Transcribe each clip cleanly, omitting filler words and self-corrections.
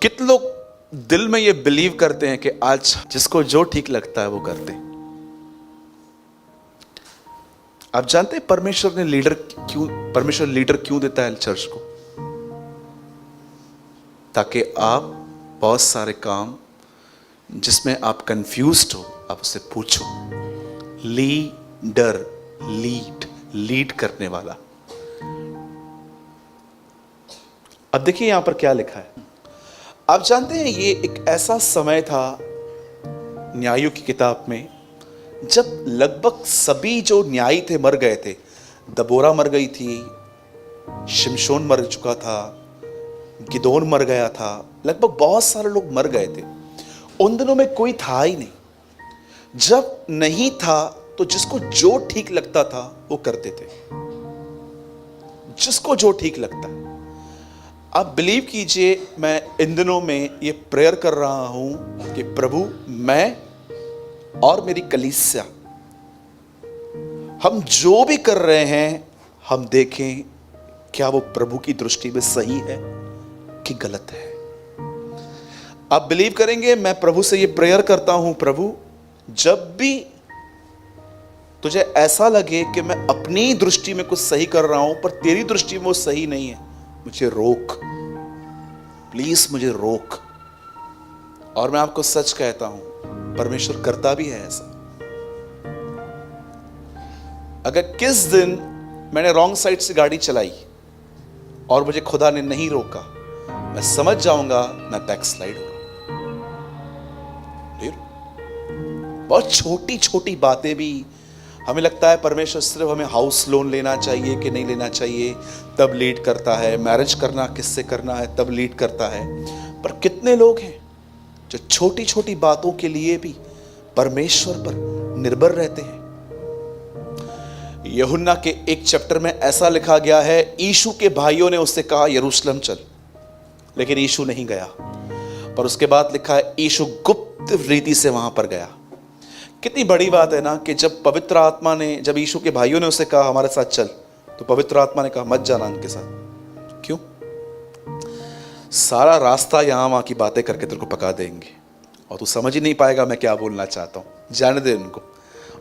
कितने लोग दिल में ये बिलीव करते हैं कि आज जिसको जो ठीक लगता है वो करते हैं। आप जानते हैं परमेश्वर लीडर क्यों देता है चर्च को? ताकि आप बहुत सारे काम जिसमें आप कंफ्यूज्ड हो, आप उससे पूछो। लीड करने वाला। अब देखिए यहां पर क्या लिखा है। आप जानते हैं ये एक ऐसा समय था न्यायों की किताब में जब लगभग सभी जो न्यायी थे मर गए थे। दबोरा मर गई थी, शिमशोन मर चुका था, गिदोन मर गया था, लगभग बहुत सारे लोग मर गए थे। उन दिनों में कोई था ही नहीं। जब नहीं था तो जिसको जो ठीक लगता था वो करते थे, जिसको जो ठीक लगता है। आप बिलीव कीजिए, मैं इन दिनों में ये प्रेयर कर रहा हूं कि प्रभु, मैं और मेरी कलीसिया, हम जो भी कर रहे हैं हम देखें क्या वो प्रभु की दृष्टि में सही है कि गलत है। आप बिलीव करेंगे, मैं प्रभु से ये प्रेयर करता हूं, प्रभु जब भी तुझे ऐसा लगे कि मैं अपनी दृष्टि में कुछ सही कर रहा हूं पर तेरी दृष्टि में वो सही नहीं है, मुझे रोक, प्लीज मुझे रोक। और मैं आपको सच कहता हूं, परमेश्वर करता भी है ऐसा। अगर किस दिन मैंने रॉन्ग साइड से गाड़ी चलाई और मुझे खुदा ने नहीं रोका, मैं समझ जाऊंगा मैं बैकस्लाइड हो रहा हूं। बहुत छोटी छोटी बातें भी हमें लगता है परमेश्वर सिर्फ हमें हाउस लोन लेना चाहिए कि नहीं लेना चाहिए तब लीड करता है, मैरिज करना किससे करना है तब लीड करता है। पर कितने लोग हैं जो छोटी छोटी बातों के लिए भी परमेश्वर पर निर्भर रहते हैं। यूहन्ना के एक चैप्टर में ऐसा लिखा गया है, यीशु के भाइयों ने उससे कहा यरूशलेम चल, लेकिन यीशु नहीं गया। पर उसके बाद लिखा है यीशु गुप्त रीति से वहां पर गया। कितनी बड़ी बात है ना कि जब पवित्र आत्मा ने, जब यीशु के भाइयों ने उससे कहा हमारे साथ चल, तो पवित्र आत्मा ने कहा मत जाना उनके साथ। क्यों? सारा रास्ता यहां वहां की बातें करके तेरे को पका देंगे और तू समझ ही नहीं पाएगा मैं क्या बोलना चाहता हूं, जाने दे उनको।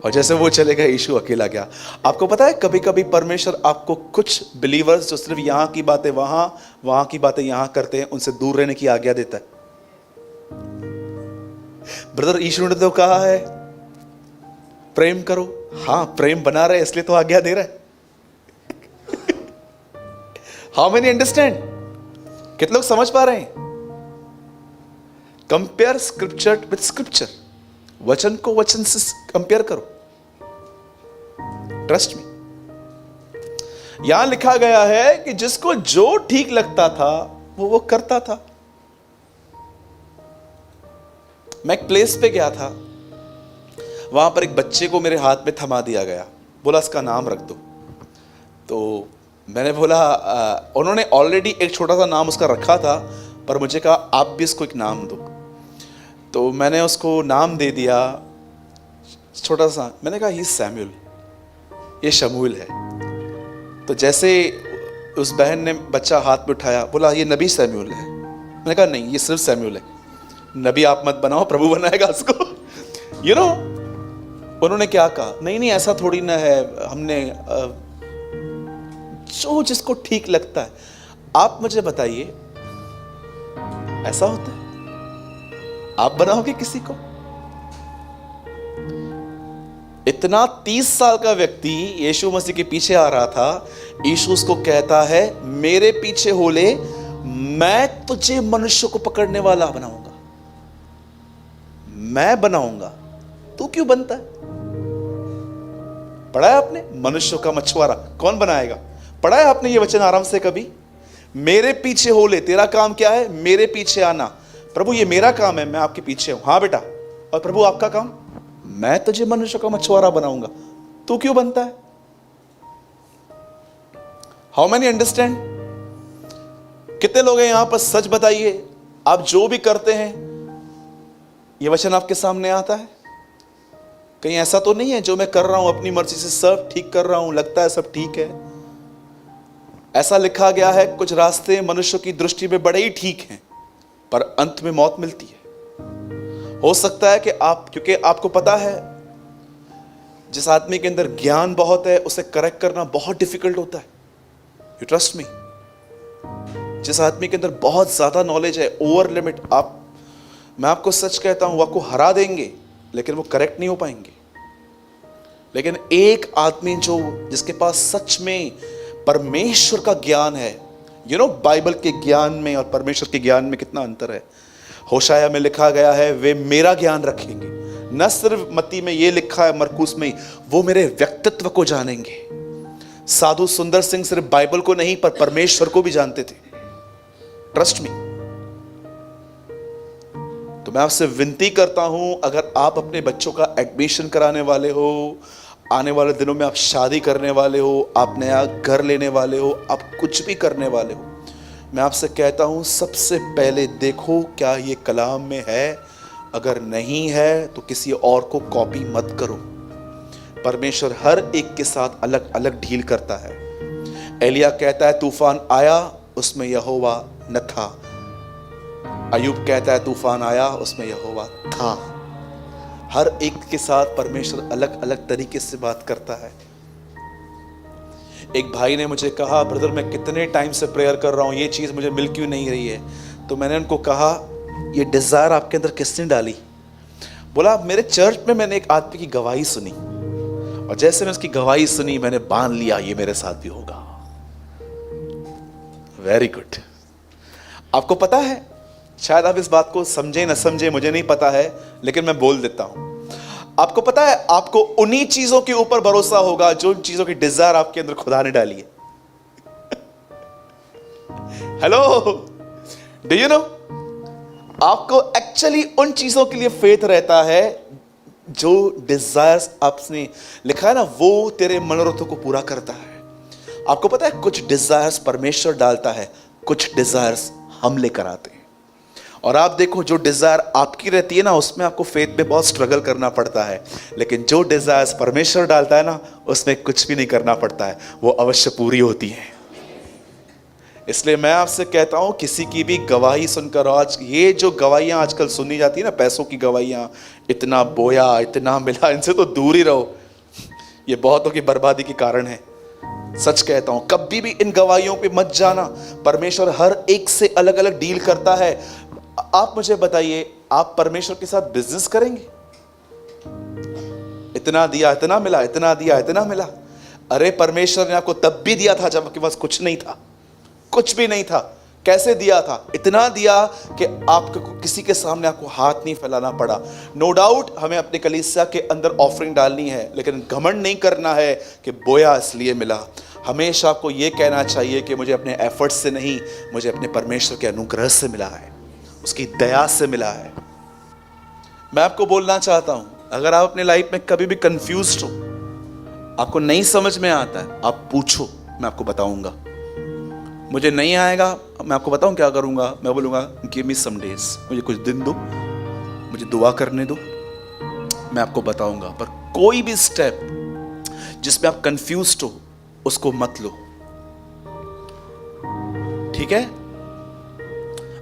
और जैसे वो चले गए, यीशु अकेला गया। आपको पता है कभी कभी परमेश्वर आपको कुछ बिलीवर्स जो सिर्फ यहां की बातें वहां, वहां की बातें यहां करते हैं, उनसे दूर रहने की आज्ञा देता है। ब्रदर यीशु ने तो कहा है प्रेम करो, हाँ प्रेम बना रहे इसलिए तो आज्ञा दे रहा है। How many understand? कितने लोग समझ पा रहे हैं? कंपेयर स्क्रिप्चर विद स्क्रिप्चर, वचन को वचन से कंपेयर करो। Trust me. यहां लिखा गया है कि जिसको जो ठीक लगता था वो करता था। मैं एक प्लेस पे गया था, वहां पर एक बच्चे को मेरे हाथ में थमा दिया गया, बोला इसका नाम रख दो। तो मैंने बोला उन्होंने ऑलरेडी एक छोटा सा नाम उसका रखा था, पर मुझे कहा आप भी इसको एक नाम दो। तो मैंने उसको नाम दे दिया छोटा सा, मैंने कहा ही सैमुअल, ये शमूएल है। तो जैसे उस बहन ने बच्चा हाथ में उठाया, बोला ये नबी सैमुअल है। मैंने कहा नहीं, ये सिर्फ सैमुअल है, नबी आप मत बनाओ, प्रभु बनाएगा उसको। यू नो उन्होंने क्या कहा, नहीं नहीं ऐसा थोड़ी ना है, हमने जो जिसको ठीक लगता है। आप मुझे बताइए ऐसा होता है? आप बनाओगे किसी को? इतना 30 साल का व्यक्ति यीशु मसीह के पीछे आ रहा था, यीशु उसको कहता है मेरे पीछे हो ले, मैं तुझे मनुष्य को पकड़ने वाला बनाऊंगा, मैं बनाऊंगा, तू क्यों बनता है? पढ़ा है आपने मनुष्य का मछुआरा कौन बनाएगा? पढ़ा है आपने ये वचन आराम से कभी? मेरे पीछे हो ले, तेरा काम क्या है? मेरे पीछे आना। प्रभु ये मेरा काम है, मैं आपके पीछे हूं। हाँ बेटा। और प्रभु आपका काम? मैं तुझे मनुष्य का मछुआरा बनाऊंगा, तू क्यों बनता है? How many understand? कितने लोग हैं यहां पर? सच बताइए, आप जो भी करते हैं ये वचन आपके सामने आता है? कहीं ऐसा तो नहीं है जो मैं कर रहा हूं अपनी मर्जी से सब ठीक कर रहा हूं, लगता है सब ठीक है? ऐसा लिखा गया है कुछ रास्ते मनुष्य की दृष्टि में बड़े ही ठीक हैं, पर अंत में मौत मिलती है। हो सकता है कि क्योंकि आपको पता है जिस आदमी के अंदर ज्ञान बहुत है उसे करेक्ट करना बहुत डिफिकल्ट होता है। You trust me. जिस आदमी के अंदर बहुत ज्यादा नॉलेज है, ओवर लिमिट, मैं आपको सच कहता हूं, वो आपको हरा देंगे लेकिन वो करेक्ट नहीं हो पाएंगे। लेकिन एक आदमी जिसके पास सच में परमेश्वर का ज्ञान है, बाइबल के ज्ञान में और परमेश्वर के ज्ञान में कितना अंतर है। होशाया में लिखा गया है वे मेरा ज्ञान रखेंगे। न सिर्फ मत्ती में ये लिखा है, मरकुस में, वो मेरे व्यक्तित्व को जानेंगे। साधु सुंदर सिंह सिर्फ बाइबल को नहीं पर परमेश्वर को भी जानते थे। Trust me. तो मैं आपसे विनती करता हूं, अगर आप अपने बच्चों का एडमिशन कराने वाले हो, आने वाले दिनों में आप शादी करने वाले हो, आप नया घर लेने वाले हो, आप कुछ भी करने वाले हो, मैं आपसे कहता हूं सबसे पहले देखो क्या ये कलाम में है। अगर नहीं है तो किसी और को कॉपी मत करो। परमेश्वर हर एक के साथ अलग अलग डील करता है। एलिया कहता है तूफान आया, उसमें यहोवा न था। अय्यूब कहता है तूफान आया, उसमें यहोवा था। हर एक के साथ परमेश्वर अलग अलग तरीके से बात करता है। एक भाई ने मुझे कहा, ब्रदर मैं कितने टाइम से प्रेयर कर रहा हूं, ये चीज मुझे मिल क्यों नहीं रही है। तो मैंने उनको कहा ये डिजायर आपके अंदर किसने डाली। बोला मेरे चर्च में मैंने एक आदमी की गवाही सुनी, और जैसे मैं उसकी गवाही सुनी मैंने बांध लिया ये मेरे साथ भी होगा। Very good. आपको पता है, शायद आप इस बात को समझे न समझे मुझे नहीं पता है, लेकिन मैं बोल देता हूं। आपको पता है आपको उन्हीं चीजों के ऊपर भरोसा होगा जो चीजों की डिजायर आपके अंदर खुदा ने डाली है। हेलो, डू यू नो, आपको एक्चुअली उन चीजों के लिए फेथ रहता है जो डिजायर्स आपने लिखा है ना, वो तेरे मनोरथों को पूरा करता है। आपको पता है कुछ डिजायर्स परमेश्वर डालता है, कुछ डिजायर्स हम लेकर आते हैं। और आप देखो जो डिजायर आपकी रहती है ना, उसमें आपको फेथ में बहुत स्ट्रगल करना पड़ता है, लेकिन जो डिजायर्स परमेश्वर डालता है ना, उसमें कुछ भी नहीं करना पड़ता है, वो अवश्य पूरी होती है। इसलिए मैं आपसे कहता हूं किसी की भी गवाही सुनकर, आज ये जो गवाहियां आजकल सुनी जाती है ना, पैसों की गवाहियां, इतना बोया इतना मिला, इनसे तो दूर ही रहो। ये बहुतों की बर्बादी के कारण है। सच कहता हूं, कभी भी इन गवाहियों पे मत जाना। परमेश्वर हर एक से अलग अलग डील करता है। आप मुझे बताइए, आप परमेश्वर के साथ बिजनेस करेंगे? इतना दिया इतना मिला, इतना दिया इतना मिला। अरे परमेश्वर ने आपको तब भी दिया था जब आपके पास कुछ नहीं था, कुछ भी नहीं था। कैसे दिया था? इतना दिया कि आपको किसी के सामने आपको हाथ नहीं फैलाना पड़ा। नो डाउट हमें अपने कलीसिया के अंदर ऑफरिंग डालनी है, लेकिन घमंड नहीं करना है कि बोया इसलिए मिला। हमेशा आपको यह कहना चाहिए कि मुझे अपने एफर्ट से नहीं, मुझे अपने परमेश्वर के अनुग्रह से मिला है, उसकी दया से मिला है। मैं आपको बोलना चाहता हूं, अगर आप अपने लाइफ में कभी भी कंफ्यूज्ड हो, आपको नहीं समझ में आता है, आप पूछो, मैं आपको बताऊंगा। मुझे नहीं आएगा, मैं आपको बताऊं क्या करूंगा? मैं बोलूंगा गिव मी सम डेज, मुझे कुछ दिन दो, मुझे दुआ करने दो, मैं आपको बताऊंगा। पर कोई भी स्टेप जिसमें आप कंफ्यूज्ड हो उसको मत लो, ठीक है?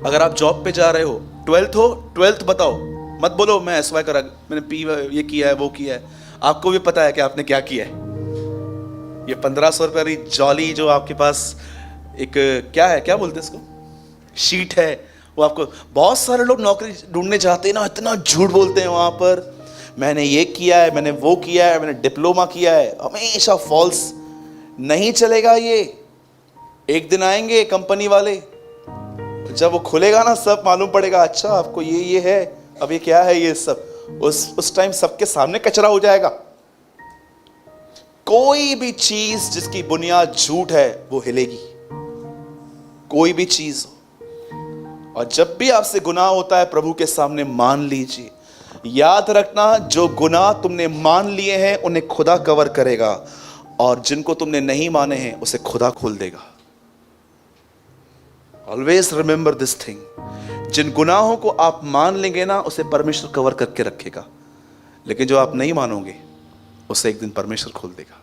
अगर आप जॉब पे जा रहे हो, 12th हो, 12th बताओ, मत बोलो मैं SY करा, मैंने पी ये किया है वो किया है। आपको भी पता है कि आपने क्या किया है। ये 1500 रुपये वाली जॉली जो आपके पास एक क्या है, क्या बोलते हैं इसको, शीट है, वो आपको, बहुत सारे लोग नौकरी ढूंढने जाते हैं ना, इतना झूठ बोलते हैं वहां पर, मैंने ये किया है, मैंने वो किया है, मैंने डिप्लोमा किया है, हमेशा फॉल्स। नहीं चलेगा ये। एक दिन आएंगे कंपनी वाले, जब वो खुलेगा ना सब मालूम पड़ेगा, अच्छा आपको ये है, अब ये क्या है ये सब। उस टाइम सबके सामने कचरा हो जाएगा। कोई भी चीज जिसकी बुनियाद झूठ है वो हिलेगी, कोई भी चीज हो। और जब भी आपसे गुनाह होता है प्रभु के सामने मान लीजिए, याद रखना जो गुनाह तुमने मान लिए हैं उन्हें खुदा कवर करेगा, और जिनको तुमने नहीं माने हैं उसे खुदा खोल देगा। ऑलवेज रिमेंबर दिस थिंग, जिन गुनाहों को आप मान लेंगे ना उसे परमेश्वर कवर करके रखेगा, लेकिन जो आप नहीं मानोगे उसे एक दिन परमेश्वर खोल देगा।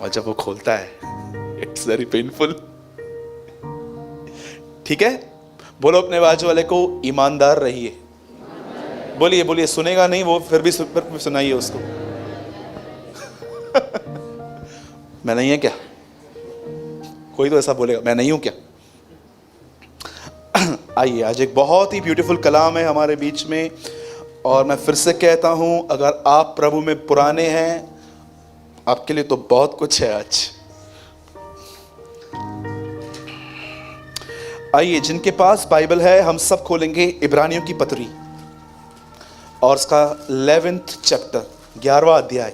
और जब वो खोलता है इट्स वेरी पेनफुल, ठीक है? बोलो अपने बाजू वाले को, ईमानदार रहिए। बोलिए बोलिए, सुनेगा नहीं वो, फिर भी सुनाइए उसको। मैं नहीं है क्या? कोई तो ऐसा बोलेगा, मैं नहीं हूं क्या? आइए, आज एक बहुत ही ब्यूटीफुल कलाम है हमारे बीच में, और मैं फिर से कहता हूं, अगर आप प्रभु में पुराने हैं, आपके लिए तो बहुत कुछ है आज। आइए, जिनके पास बाइबल है, हम सब खोलेंगे इब्रानियों की पत्री और उसका 11th चैप्टर, 11वां अध्याय,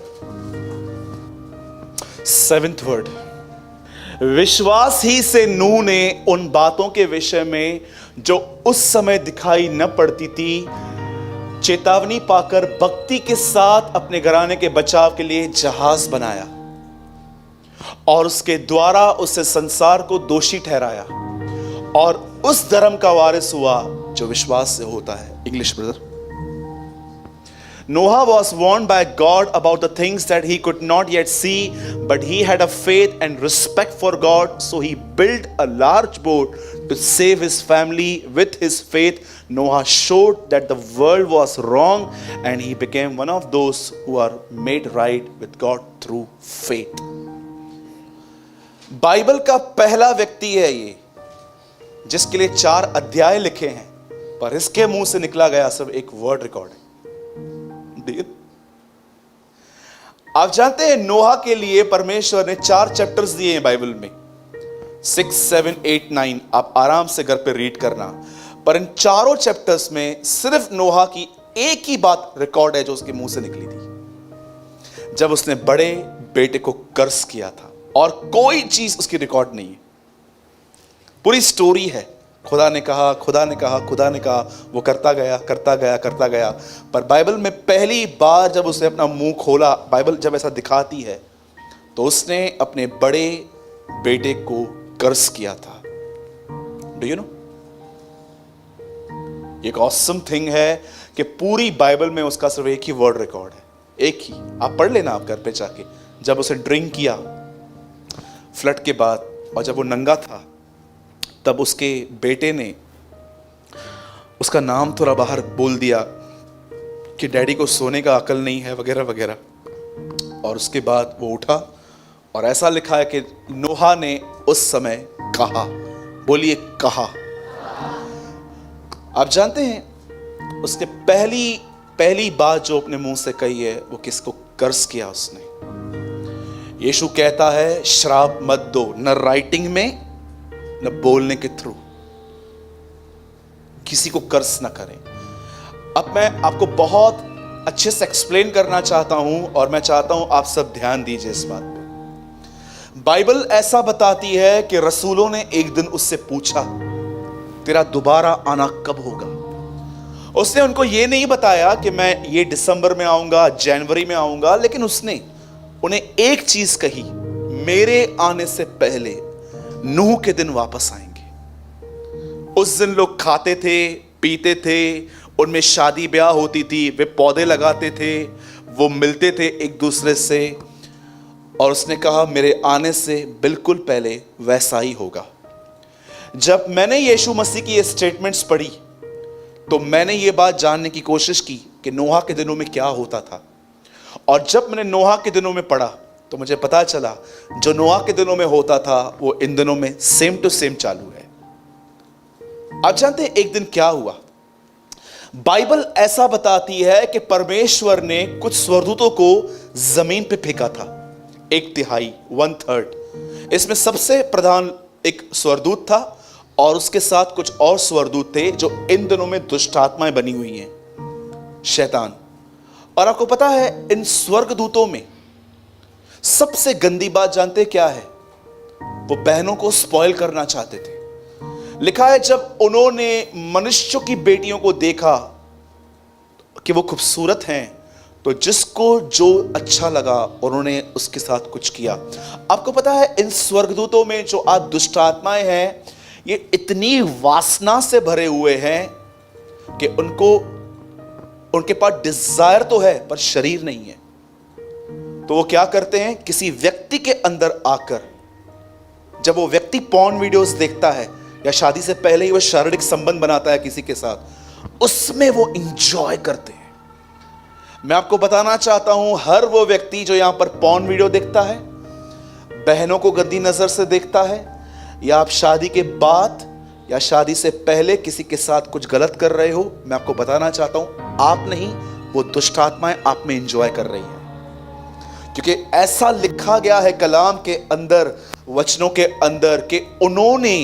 7th वर्ड। विश्वास ही से नूह ने उन बातों के विषय में जो उस समय दिखाई न पड़ती थी, चेतावनी पाकर भक्ति के साथ अपने घराने के बचाव के लिए जहाज बनाया, और उसके द्वारा उसे संसार को दोषी ठहराया, और उस धर्म का वारिस हुआ जो विश्वास से होता है। English brother. Noah was warned by God about the things that he could not yet see, but he had a faith and respect for God, so he built a large boat to save his family. With his faith, Noah showed that the world was wrong, and he became one of those who are made right with God through faith. Bible का पहला व्यक्ति है ये, जिसके लिए 4 अध्याय लिखे हैं, पर इसके मुंह से निकला गया सिर्फ एक वर्ड रिकॉर्ड है। आप जानते हैं, नोहा के लिए परमेश्वर ने 4 चैप्टर्स दिए हैं बाइबल में, 6, 7, 8, 9। आप आराम से घर पे रीड करना, पर इन चारों चैप्टर्स में सिर्फ नोहा की एक ही बात रिकॉर्ड है जो उसके मुंह से निकली थी, जब उसने बड़े बेटे को कर्ज किया था, और कोई चीज उसकी रिकॉर्ड नहीं है। पूरी स्टोरी है, खुदा ने कहा, खुदा ने कहा, खुदा ने कहा, वो करता गया, करता गया, करता गया। पर बाइबल में पहली बार जब उसने अपना मुंह खोला, बाइबल जब ऐसा दिखाती है, तो उसने अपने बड़े बेटे को कर्ज किया था। Do you know? एक ऑसम थिंग है कि पूरी बाइबल में उसका सिर्फ एक ही वर्ड रिकॉर्ड है, एक ही। आप पढ़ लेना आप घर पे जाके। जब उसे ड्रिंक किया फ्लड के बाद, और जब वो नंगा था, तब उसके बेटे ने उसका नाम थोड़ा बाहर बोल दिया कि डैडी को सोने का अकल नहीं है, वगैरह वगैरह। और उसके बाद वो उठा, और ऐसा लिखा है कि नोहा ने उस समय कहा। बोलिए, कहा। आप जानते हैं, उसने पहली बात जो अपने मुंह से कही है, वो किसको कर्ज किया उसने। यीशु कहता है, श्राप मत दो, न राइटिंग में न बोलने के थ्रू। किसी को कर्ज ना करें। अब मैं आपको बहुत अच्छे से एक्सप्लेन करना चाहता हूं, और मैं चाहता हूं आप सब ध्यान दीजिए इस बात पे। बाइबल ऐसा बताती है कि रसूलों ने एक दिन उससे पूछा, तेरा दोबारा आना कब होगा? उसने उनको यह नहीं बताया कि मैं ये दिसंबर में आऊंगा, जनवरी में आऊंगा, लेकिन उसने उन्हें एक चीज कही, मेरे आने से पहले नूह के दिन वापस आएंगे। उस दिन लोग खाते थे, पीते थे, उनमें शादी ब्याह होती थी, वे पौधे लगाते थे, वो मिलते थे एक दूसरे से। और उसने कहा, मेरे आने से बिल्कुल पहले वैसा ही होगा। जब मैंने यीशु मसीह की ये स्टेटमेंट्स पढ़ी, तो मैंने ये बात जानने की कोशिश की कि नोहा के दिनों में क्या होता था। और जब मैंने नोहा के दिनों में पढ़ा, तो मुझे पता चला जो नोहा के दिनों में होता था, वो इन दिनों में सेम टू सेम चालू है। आप जानते हैं एक दिन क्या हुआ? बाइबल ऐसा बताती है कि परमेश्वर ने कुछ स्वर्गदूतों को जमीन पे फेंका था, 1/3, 1/3। इसमें सबसे प्रधान एक स्वर्गदूत था, और उसके साथ कुछ और स्वर्गदूत थे जो इन दिनों में दुष्ट आत्माएं बनी हुई हैं, शैतान। और आपको पता है, इन स्वर्गदूतों में सबसे गंदी बात जानते क्या है? वो बहनों को स्पॉइल करना चाहते थे। लिखा है, जब उन्होंने मनुष्यों की बेटियों को देखा कि वो खूबसूरत हैं, तो जिसको जो अच्छा लगा उन्होंने उसके साथ कुछ किया। आपको पता है, इन स्वर्गदूतों में जो आज दुष्ट आत्माएं हैं, ये इतनी वासना से भरे हुए हैं कि उनके पास डिजायर तो है, पर शरीर नहीं है। तो वो क्या करते हैं, किसी व्यक्ति के अंदर आकर, जब वो व्यक्ति पॉर्न वीडियोस देखता है, या शादी से पहले ही वो शारीरिक संबंध बनाता है किसी के साथ, उसमें वो इंजॉय करते हैं। मैं आपको बताना चाहता हूं, हर वो व्यक्ति जो यहां पर पॉर्न वीडियो देखता है, बहनों को गंदी नजर से देखता है, या आप शादी के बाद या शादी से पहले किसी के साथ कुछ गलत कर रहे हो, मैं आपको बताना चाहता हूं, आप नहीं, वो दुष्ट आत्माएं आप में एंजॉय कर रही हैं। क्योंकि ऐसा लिखा गया है कलाम के अंदर, वचनों के अंदर, कि उन्होंने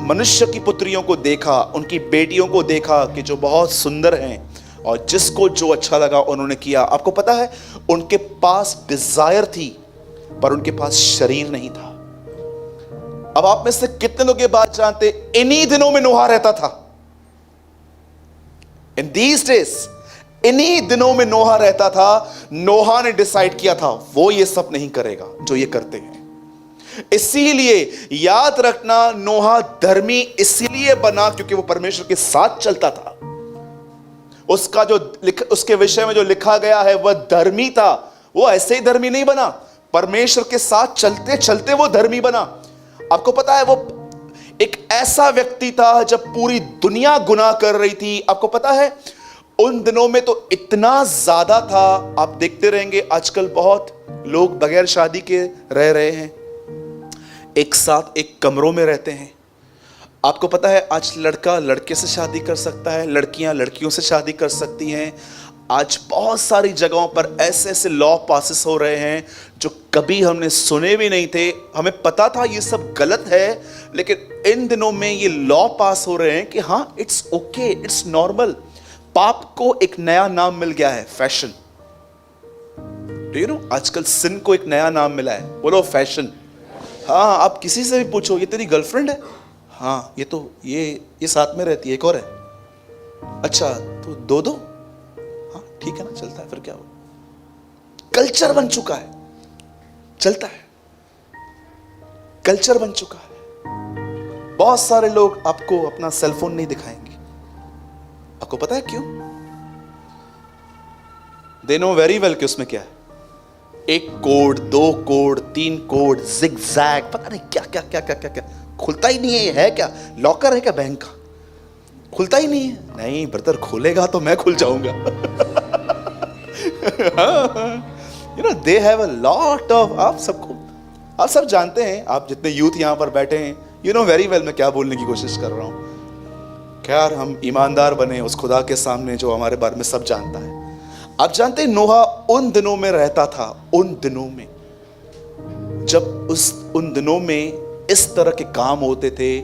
मनुष्य की पुत्रियों को देखा, उनकी बेटियों को देखा कि जो बहुत सुंदर हैं, और जिसको जो अच्छा लगा उन्होंने किया। आपको पता है, उनके पास डिजायर थी पर उनके पास शरीर नहीं था। अब आप में से कितने लोग ये बात जानते, इन्हीं दिनों में नोहा रहता था। इन दीज डेज, इन्हीं दिनों में नोहा रहता था। नोहा ने डिसाइड किया था वो ये सब नहीं करेगा जो ये करते हैं। इसीलिए याद रखना, नोहा धर्मी इसीलिए बना क्योंकि वो परमेश्वर के साथ चलता था। उसका जो उसके विषय में जो लिखा गया है वह धर्मी था। वो ऐसे ही धर्मी नहीं बना, परमेश्वर के साथ चलते चलते वो धर्मी बना। आपको पता है, वो एक ऐसा व्यक्ति था जब पूरी दुनिया गुनाह कर रही थी। आपको पता है, उन दिनों में तो इतना ज्यादा था, आप देखते रहेंगे आजकल बहुत लोग बगैर शादी के रह रहे हैं, एक साथ एक कमरों में रहते हैं। आपको पता है, आज लड़का लड़के से शादी कर सकता है, लड़कियां लड़कियों से शादी कर सकती हैं। आज बहुत सारी जगहों पर ऐसे ऐसे लॉ पासिस हो रहे हैं जो कभी हमने सुने भी नहीं थे। हमें पता था ये सब गलत है, लेकिन इन दिनों में ये लॉ पास हो रहे हैं कि हाँ, इट्स ओके, इट्स नॉर्मल। पाप को एक नया नाम मिल गया है, फैशन। डू यू नो, आजकल सिन को एक नया नाम मिला है, बोलो फैशन। हाँ, आप किसी से भी पूछो, ये तेरी गर्लफ्रेंड है? हाँ, ये तो ये साथ में रहती है, एक और है। अच्छा, तो दो, हाँ ठीक है ना, चलता है, फिर क्या हो। कल्चर बन चुका है, चलता है, कल्चर बन चुका है। बहुत सारे लोग आपको अपना सेलफोन नहीं दिखाएंगे। आपको पता है क्यों? दे नो वेरी वेल कि उसमें क्या है। 1 कोड, 2 कोड, 3 कोड, जिगजैग, पता नहीं क्या क्या क्या क्या क्या क्या, खुलता ही नहीं है क्या? लॉकर है क्या बैंक का? खुलता ही नहीं है। नहीं ब्रदर, खुलेगा तो मैं खुल जाऊंगा। You know, they have a lot of, आप सब जानते हैं, आप जितने यूथ यहां पर बैठे हैं, यू नो वेरी वेल मैं क्या बोलने की कोशिश कर रहा हूं। खैर, हम ईमानदार बने उस खुदा के सामने जो हमारे बारे में सब जानता है। आप जानते हैं, नोहा उन दिनों में रहता था, उन दिनों में जब उन दिनों में इस तरह के काम होते थे,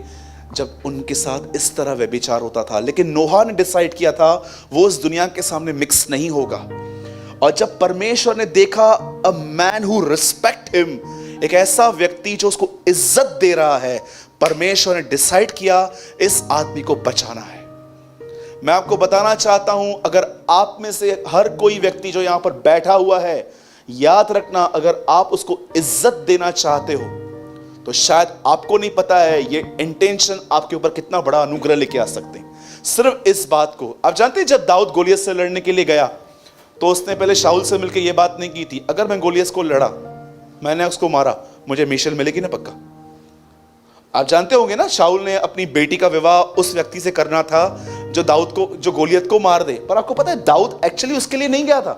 जब उनके साथ इस तरह व्यभिचार होता था। लेकिन नोहा ने डिसाइड किया था वो उस दुनिया के सामने मिक्स नहीं होगा। और जब परमेश्वर ने देखा a man who respect him, एक ऐसा व्यक्ति जो उसको इज्जत दे रहा है, परमेश्वर ने डिसाइड किया इस आदमी को बचाना है। मैं आपको बताना चाहता हूं, अगर आप में से हर कोई व्यक्ति जो यहां पर बैठा हुआ है, याद रखना, अगर आप उसको इज्जत देना चाहते हो तो शायद आपको नहीं पता है ये इंटेंशन आपके ऊपर कितना बड़ा अनुग्रह लेके आ सकते हैं। सिर्फ इस बात को आप जानते हैं, जब दाऊद गोलियत से लड़ने के लिए गया तो उसने पहले शाऊल से मिलकर यह बात नहीं की थी, अगर मैं गोलियत को लड़ा, मैंने उसको मारा, मुझे मीशल मिलेगी ना पक्का। आप जानते होंगे ना, शाऊल ने अपनी बेटी का विवाह उस व्यक्ति से करना था जो गोलियत को मार दे। पर आपको पता है, दाऊद एक्चुअली उसके लिए नहीं गया था।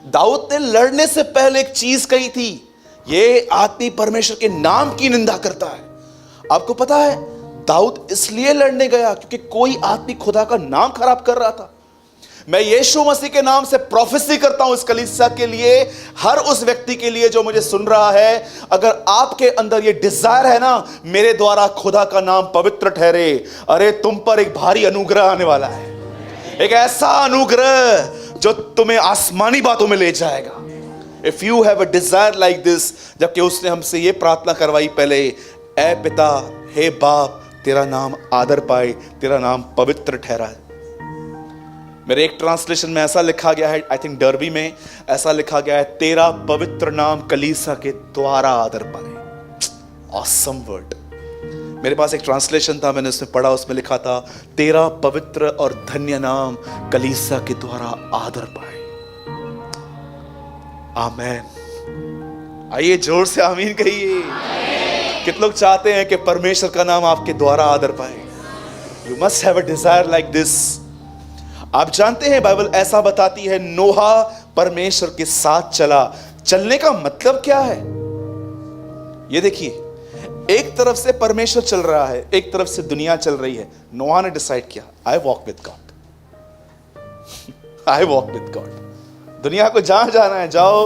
दाऊद ने लड़ने से पहले एक चीज कही थी, ये आदमी परमेश्वर के नाम की निंदा करता है। आपको पता है, दाऊद इसलिए लड़ने गया क्योंकि कोई आदमी खुदा का नाम खराब कर रहा था। मैं यीशु मसीह के नाम से प्रोफेसी करता हूं इस कलीसिया के लिए, हर उस व्यक्ति के लिए जो मुझे सुन रहा है, अगर आपके अंदर ये डिजायर है ना, मेरे द्वारा खुदा का नाम पवित्र ठहरे, अरे तुम पर एक भारी अनुग्रह आने वाला है। एक ऐसा अनुग्रह जो तुम्हें आसमानी बातों में ले जाएगा। If you have a desire like this, जबकि उसने हमसे ये प्रार्थना करवाई पहले, ऐ पिता, हे बाप, तेरा नाम आदर पाए, तेरा नाम पवित्र ठहरा है। मेरे एक ट्रांसलेशन में ऐसा लिखा गया है, आई थिंक डर्बी में ऐसा लिखा गया है, तेरा पवित्र नाम कलीसिया के द्वारा आदर पाए। Awesome word. मेरे पास एक ट्रांसलेशन था, मैंने उसमें पढ़ा, उसमें लिखा था, तेरा पवित्र और धन्य नाम कलीसिया के द्वारा आदर पाए। आमीन। आइए जोर से आमीन कहिए। कितने लोग चाहते हैं कि परमेश्वर का नाम आपके द्वारा आदर पाए? You must have a desire like this. आप जानते हैं बाइबल ऐसा बताती है, नोहा परमेश्वर के साथ चला। चलने का मतलब क्या है? ये देखिए, एक तरफ से परमेश्वर चल रहा है, एक तरफ से दुनिया चल रही है। नोहा ने डिसाइड किया, I walk with God, I walk with God. दुनिया को जहां जाना है जाओ,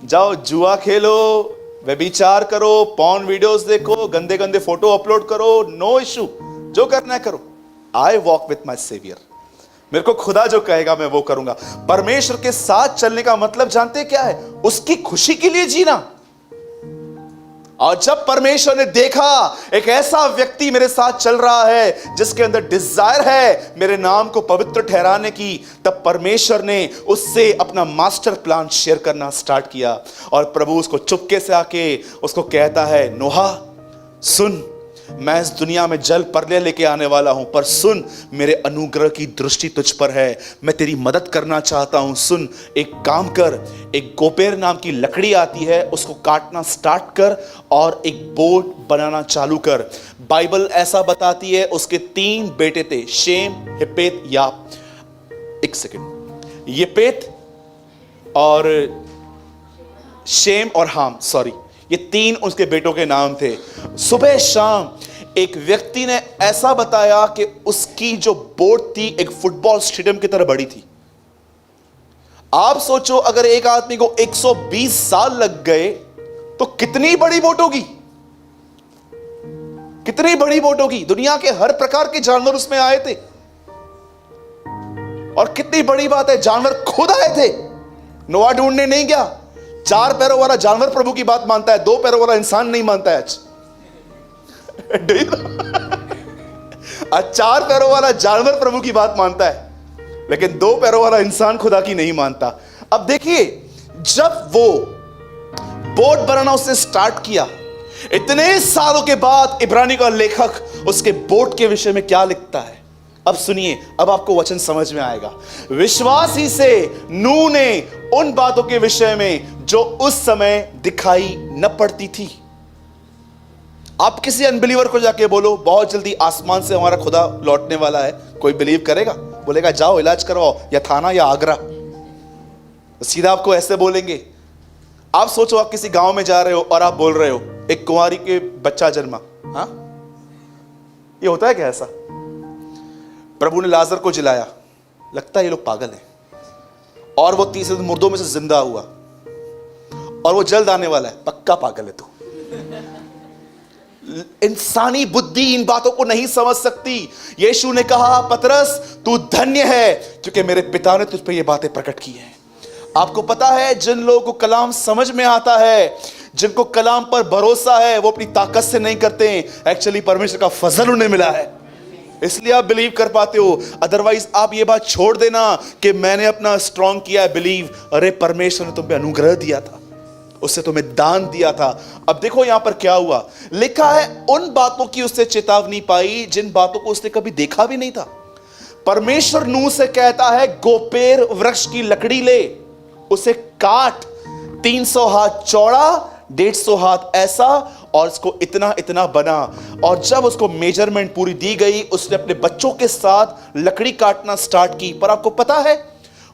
जाओ जुआ खेलो, व्यभिचार करो, पॉर्न वीडियोस देखो, गंदे गंदे फोटो अपलोड करो, नो इशू, जो करना है करो। I walk with my saviour, मेरे को खुदा जो कहेगा मैं वो करूंगा। परमेश्वर के साथ चलने का मतलब जानते क्या है? उसकी खुशी के लिए जीना। और जब परमेश्वर ने देखा एक ऐसा व्यक्ति मेरे साथ चल रहा है जिसके अंदर डिजायर है मेरे नाम को पवित्र ठहराने की, तब परमेश्वर ने उससे अपना मास्टर प्लान शेयर करना स्टार्ट किया। और प्रभु उसको चुपके से आके उसको कहता है, नोहा सुन, मैं इस दुनिया में जल प्रलय लेके आने वाला हूं, पर सुन, मेरे अनुग्रह की दृष्टि तुझ पर है, मैं तेरी मदद करना चाहता हूं। सुन, एक काम कर, एक गोपेर नाम की लकड़ी आती है, उसको काटना स्टार्ट कर और एक बोट बनाना चालू कर। बाइबल ऐसा बताती है उसके 3 बेटे थे, शेम, हिपेत, याप। एक सेकेंड, येपेत और शेम और हाम, सॉरी, ये 3 उसके बेटों के नाम थे। सुबह शाम एक व्यक्ति ने ऐसा बताया कि उसकी जो बोट थी एक फुटबॉल स्टेडियम की तरह बड़ी थी। आप सोचो, अगर एक आदमी को 120 साल लग गए तो कितनी बड़ी बोट होगी, कितनी बड़ी बोट होगी। दुनिया के हर प्रकार के जानवर उसमें आए थे। और कितनी बड़ी बात है, जानवर खुद आए थे, नोआ ढूंढने नहीं गया। 4 पैरों वाला जानवर प्रभु की बात मानता है, 2 पैरों वाला इंसान नहीं मानता है आज। 4 पैरों वाला जानवर प्रभु की बात मानता है, लेकिन 2 पैरों वाला इंसान खुदा की नहीं मानता। अब देखिए, जब वो बोट बनाना उसने स्टार्ट किया, इतने सालों के बाद इब्रानी का लेखक उसके बोट के विषय में क्या लिखता है, अब सुनिए, अब आपको वचन समझ में आएगा। विश्वास ही से नूह ने उन बातों के विषय में जो उस समय दिखाई न पड़ती थी। आप किसी अनबिलीवर को जाके बोलो बहुत जल्दी आसमान से हमारा खुदा लौटने वाला है, कोई बिलीव करेगा? बोलेगा जाओ इलाज करवाओ, या थाना या आगरा। सीधा आपको ऐसे बोलेंगे। आप सोचो, आप किसी गांव में जा रहे हो और आप बोल रहे हो एक कुंवारी के बच्चा जन्मा। हाँ, ये होता है क्या ऐसा? प्रभु ने लाजर को जिलाया, लगता है ये लोग पागल हैं, और वो 30 दिन मुर्दों में से जिंदा हुआ, और वो जल्द आने वाला है, पक्का पागल है तू। इंसानी बुद्धि इन बातों को नहीं समझ सकती। यीशु ने कहा, पतरस तू धन्य है क्योंकि मेरे पिता ने तुझ पे ये बातें प्रकट की हैं। आपको पता है, जिन लोगों को कलाम समझ में आता है, जिनको कलाम पर भरोसा है, वो अपनी ताकत से नहीं करते, एक्चुअली परमेश्वर का फजल उन्हें मिला है, इसलिए आप बिलीव कर पाते हो। अदरवाइज आप ये बात छोड़ देना कि मैंने अपना स्ट्रॉन्ग किया है बिलीव। अरे परमेश्वर ने तुम पे अनुग्रह दिया था, उससे तुम्हें दान दिया था। अब देखो यहां पर क्या हुआ, लिखा है उन बातों की उससे चेतावनी पाई जिन बातों को उसने कभी देखा भी नहीं था। परमेश्वर नूह से कहता है, गोपेर वृक्ष की लकड़ी ले, उसे काट, 300 हाथ चौड़ा, 150 हाथ ऐसा, और इसको इतना इतना बना। और जब उसको मेजरमेंट पूरी दी गई, उसने अपने बच्चों के साथ लकड़ी काटना स्टार्ट की। पर आपको पता है,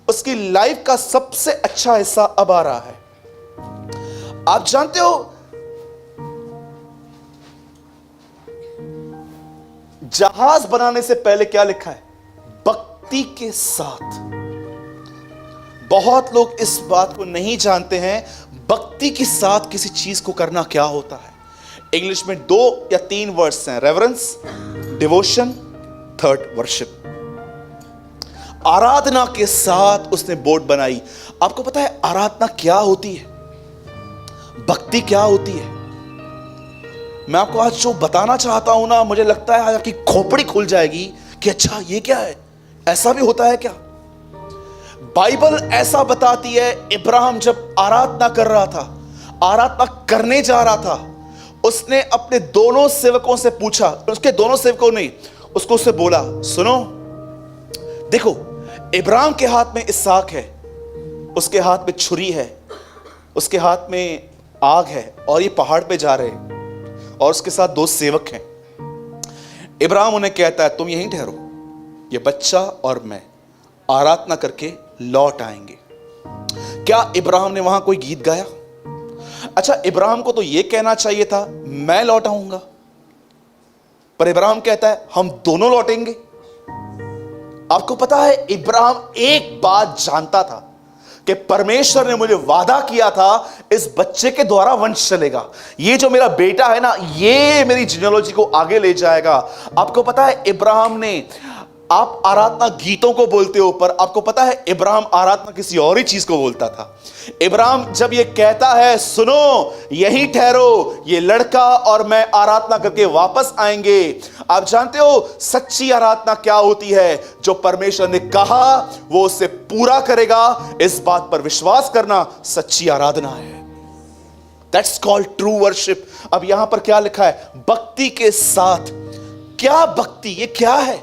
उसकी लाइफ का सबसे अच्छा हिस्सा अब आ रहा है। आप जानते हो, जहाज बनाने से पहले क्या लिखा है? भक्ति के साथ। बहुत लोग इस बात को नहीं जानते हैं, भक्ति के साथ किसी चीज को करना क्या होता है। इंग्लिश में 2 या 3 वर्ड्स हैं, रेवरेंस, डिवोशन, थर्ड वर्शिप। आराधना के साथ उसने बोट बनाई। आपको पता है आराधना क्या होती है, भक्ति क्या होती है? मैं आपको आज जो बताना चाहता हूं ना, मुझे लगता है आज आपकी खोपड़ी खुल जाएगी कि अच्छा ये क्या है, ऐसा भी होता है क्या? बाइबल ऐसा बताती है, इब्राहिम जब आराधना कर रहा था, आराधना करने जा रहा था, उसने अपने दोनों सेवकों से पूछा, उसके दोनों सेवकों ने उसको उससे बोला, सुनो देखो, इब्राहिम के हाथ में इसहाक है, उसके हाथ में छुरी है, उसके हाथ में आग है, और ये पहाड़ पे जा रहे हैं। और उसके साथ 2 सेवक हैं। इब्राहिम उन्हें कहता है तुम यहीं ठहरो, ये बच्चा और मैं आराधना करके लौट आएंगे। क्या इब्राहिम ने वहां कोई गीत गाया? अच्छा, इब्राहिम को तो यह कहना चाहिए था मैं लौट आऊंगा, पर इब्राहिम कहता है हम दोनों लौटेंगे। आपको पता है, इब्राहिम एक बात जानता था कि परमेश्वर ने मुझे वादा किया था इस बच्चे के द्वारा वंश चलेगा। ये जो मेरा बेटा है ना, ये मेरी जिनियोलॉजी को आगे ले जाएगा। आपको पता है, इब्राहिम ने, आप आराधना गीतों को बोलते हो, पर आपको पता है इब्राहिम आराधना किसी और ही चीज को बोलता था। इब्राहिम जब ये कहता है सुनो यहीं ठहरो, ये लड़का और मैं आराधना करके वापस आएंगे, आप जानते हो सच्ची आराधना क्या होती है? जो परमेश्वर ने कहा वो उससे पूरा करेगा, इस बात पर विश्वास करना सच्ची आराधना है। That's called true worship. अब यहां पर क्या लिखा है? भक्ति के साथ। क्या भक्ति? ये क्या है?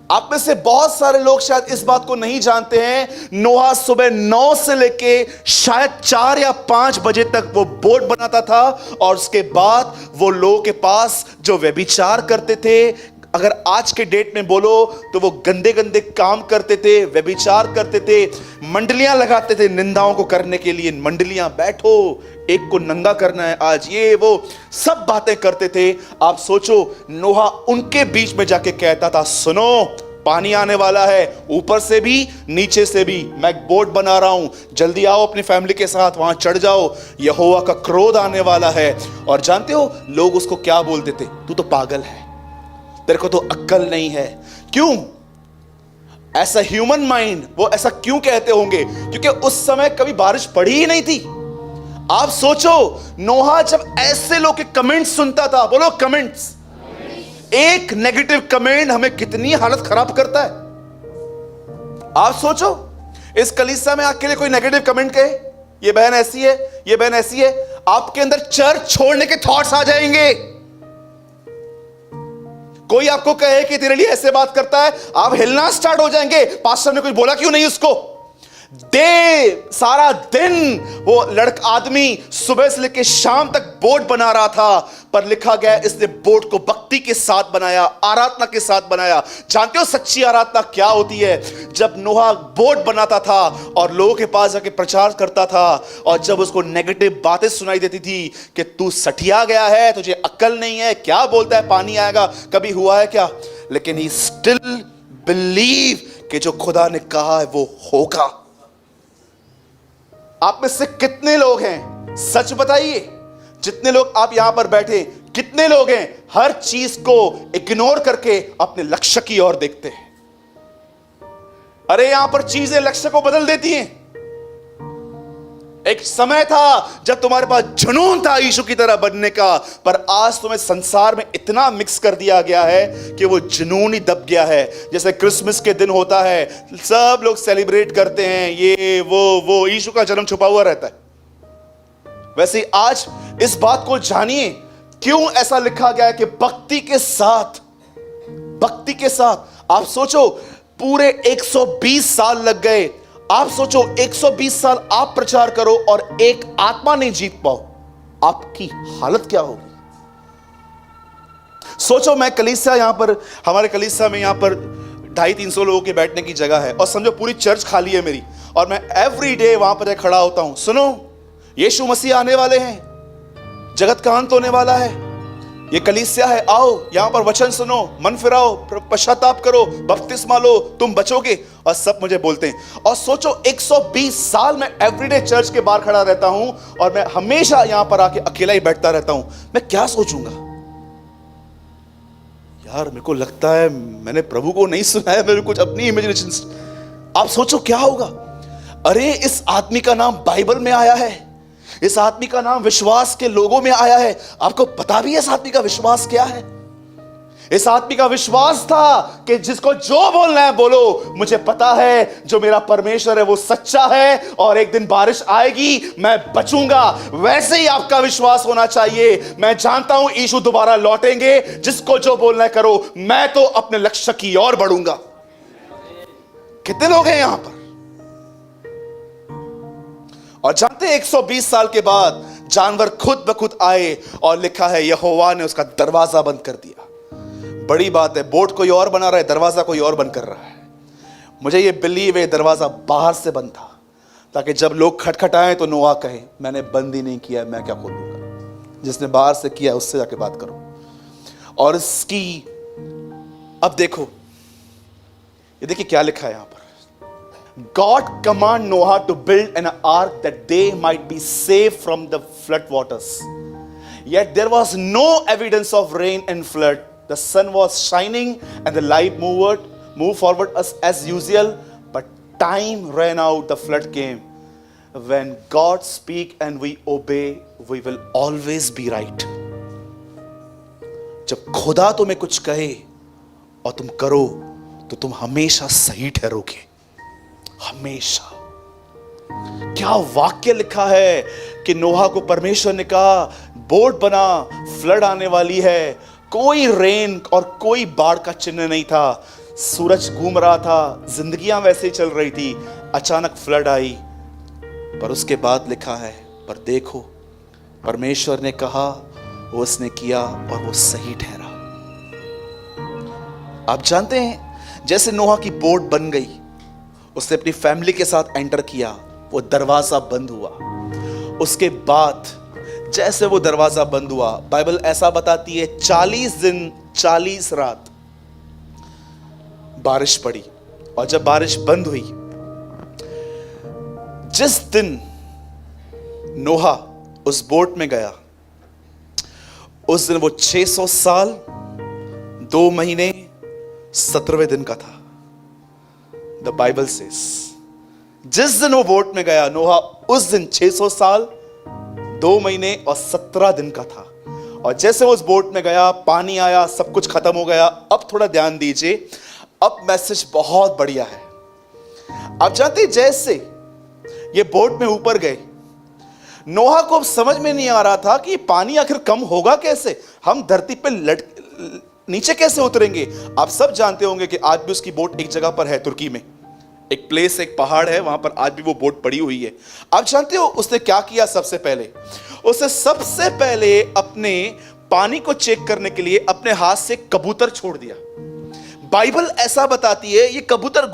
आप में से बहुत सारे लोग शायद इस बात को नहीं जानते हैं। नोहा सुबह 9 से लेके शायद 4 या 5 बजे तक वो बोट बनाता था, और उसके बाद वो लोगों के पास जो व्यभिचार करते थे, अगर आज के डेट में बोलो तो वो गंदे गंदे काम करते थे, व्यभिचार करते थे, मंडलियां लगाते थे निंदाओं को करने के लिए। मंडलियां, बैठो एक को नंगा करना है आज, ये वो सब बातें करते थे। आप सोचो, नोहा उनके बीच में जाके कहता था सुनो पानी आने वाला है, ऊपर से भी नीचे से भी, मैं एक बोट बना रहा हूं, जल्दी आओ अपनी फैमिली के साथ वहां चढ़ जाओ, यहोवा का क्रोध आने वाला है। और जानते हो लोग उसको क्या बोलते थे? तू तो पागल है, तेरे को तो अक्ल नहीं है। क्यों? ऐसा ह्यूमन माइंड, वो ऐसा क्यों कहते होंगे? क्योंकि उस समय कभी बारिश पड़ी ही नहीं थी। आप सोचो, नोहा जब ऐसे लोग के कमेंट्स सुनता था, बोलो कमेंट्स, एक नेगेटिव कमेंट हमें कितनी हालत खराब करता है। आप सोचो, इस कलीसिया में अकेले कोई नेगेटिव कमेंट कहे, ये बहन ऐसी है, ये बहन ऐसी है, आपके अंदर चर्च छोड़ने के थॉट्स आ जाएंगे। कोई आपको कहे कि तेरे लिए ऐसे बात करता है, आप हिलना स्टार्ट हो जाएंगे। पास्टर ने कुछ बोला क्यों नहीं उसको? सारा दिन वो लड़का आदमी सुबह से लेकर शाम तक बोट बना रहा था, पर लिखा गया इसने बोट को भक्ति के साथ बनाया, आराधना के साथ बनाया। जानते हो सच्ची आराधना क्या होती है? जब नोहा बोट बनाता था और लोगों के पास जाके प्रचार करता था, और जब उसको नेगेटिव बातें सुनाई देती थी कि तू सठिया गया है, तुझे अक्ल नहीं है, क्या बोलता है पानी आएगा, कभी हुआ है क्या? लेकिन ही स्टिल बिलीव कि जो खुदा ने कहा है वो होगा। आप में से कितने लोग हैं, सच बताइए, जितने लोग आप यहां पर बैठे, कितने लोग हैं हर चीज को इग्नोर करके अपने लक्ष्य की ओर देखते हैं? अरे यहां पर चीजें लक्ष्य को बदल देती हैं। एक समय था जब तुम्हारे पास जुनून था यीशु की तरह बनने का, पर आज तुम्हें संसार में इतना मिक्स कर दिया गया है कि वो जुनून ही दब गया है। जैसे क्रिसमस के दिन होता है, सब लोग सेलिब्रेट करते हैं, ये वो यीशु का जन्म छुपा हुआ रहता है। वैसे आज इस बात को जानिए क्यों ऐसा लिखा गया है कि भक्ति के साथ, भक्ति के साथ। आप सोचो, पूरे 120 साल लग गए। आप सोचो 120 साल आप प्रचार करो और एक आत्मा नहीं जीत पाओ, आपकी हालत क्या होगी? सोचो, मैं कलीसिया, यहां पर हमारे कलीसिया में यहां पर 250-300 लोगों के बैठने की जगह है, और समझो पूरी चर्च खाली है मेरी, और मैं एवरी डे वहां पर खड़ा होता हूं। सुनो, यीशु मसीह आने वाले हैं, जगत का अंत होने वाला है, ये कलीसिया है, आओ यहां पर वचन सुनो, मन फिराओ, पश्चाताप करो, बपतिस्मा लो, तुम बचोगे, और सब मुझे बोलते हैं। और सोचो 120 साल मैं एवरीडे चर्च के बाहर खड़ा रहता हूं, और मैं हमेशा यहां पर आके अकेला ही बैठता रहता हूं। मैं क्या सोचूंगा? यार मेरे को लगता है मैंने प्रभु को नहीं सुना है, मेरे कुछ अपनी इमेजिनेशन। आप सोचो क्या होगा? अरे इस आदमी का नाम बाइबल में आया है, इस आदमी का नाम विश्वास के लोगों में आया है। आपको पता भी है इस आदमी का विश्वास क्या है? इस आदमी का विश्वास था कि जिसको जो बोलना है बोलो, मुझे पता है जो मेरा परमेश्वर है वो सच्चा है, और एक दिन बारिश आएगी, मैं बचूंगा। वैसे ही आपका विश्वास होना चाहिए। मैं जानता हूं यीशु दोबारा लौटेंगे, जिसको जो बोलना है करो, मैं तो अपने लक्ष्य की ओर बढ़ूंगा। कितने लोग हैं यहां पर? और जानते हैं 120 साल के बाद जानवर खुद ब खुद आए और लिखा है यहोवा ने उसका दरवाजा बंद कर दिया। बड़ी बात है, बोट कोई और बना रहा है, दरवाजा कोई और बंद कर रहा है। मुझे ये बिलीव है दरवाजा बाहर से बंद था, ताकि जब लोग खटखटाएं तो नोआ कहे मैंने बंद ही नहीं किया, मैं क्या खोलूंगा, जिसने बाहर से किया उससे जाके बात करो। और इसकी अब देखो, ये देखिए क्या लिखा है यहां पर, God command Noah to build an ark that they might be safe from the flood waters. Yet there was no evidence of rain and flood. The sun was shining and the light moved forward as usual, but time ran out, the flood came. When God speak and we obey, we will always be right. जब खुदा तुम्हें कुछ कहे और तुम करो तो तुम हमेशा सही ठहरोगे, हमेशा। क्या वाक्य लिखा है कि नोहा को परमेश्वर ने कहा बोट बना, फ्लड आने वाली है। कोई रेन और कोई बाढ़ का चिन्ह नहीं था, सूरज घूम रहा था, जिंदगियां वैसे ही चल रही थी, अचानक फ्लड आई। पर उसके बाद लिखा है, पर देखो परमेश्वर ने कहा, वो उसने किया और वो सही ठहरा। आप जानते हैं जैसे नोहा की बोट बन गई, उसने अपनी फैमिली के साथ एंटर किया, वो दरवाजा बंद हुआ। उसके बाद जैसे वो दरवाजा बंद हुआ, बाइबल ऐसा बताती है 40 दिन 40 रात बारिश पड़ी। और जब बारिश बंद हुई, जिस दिन नोहा उस बोट में गया, उस दिन वो 600 साल 2 महीने 17वें दिन का था। द बाइबल सेज जिस दिन वो बोट में गया नोहा, उस दिन 600 साल 2 महीने और 17 दिन का था। और जैसे वो उस बोट में गया, पानी आया, सब कुछ खत्म हो गया। अब थोड़ा ध्यान दीजिए, अब मैसेज बहुत बढ़िया है। आप जानते हैं जैसे ये बोट में ऊपर गए, नोहा को अब समझ में नहीं आ रहा था कि पानी आखिर कम होगा कैसे, हम धरती पे नीचे कैसे उतरेंगे। आप सब जानते होंगे कि आज भी उसकी बोट एक जगह पर है, तुर्की में एक प्लेस, एक पहाड़ है, वहां पर आज भी वो बोट पड़ी हुई है। आप जानते हो उसने क्या किया? सबसे पहले अपने पानी को चेक करने के लिए अपने हाथ से कबूतर छोड़ दिया। बाइबल ऐसा बताती है ये कबूतर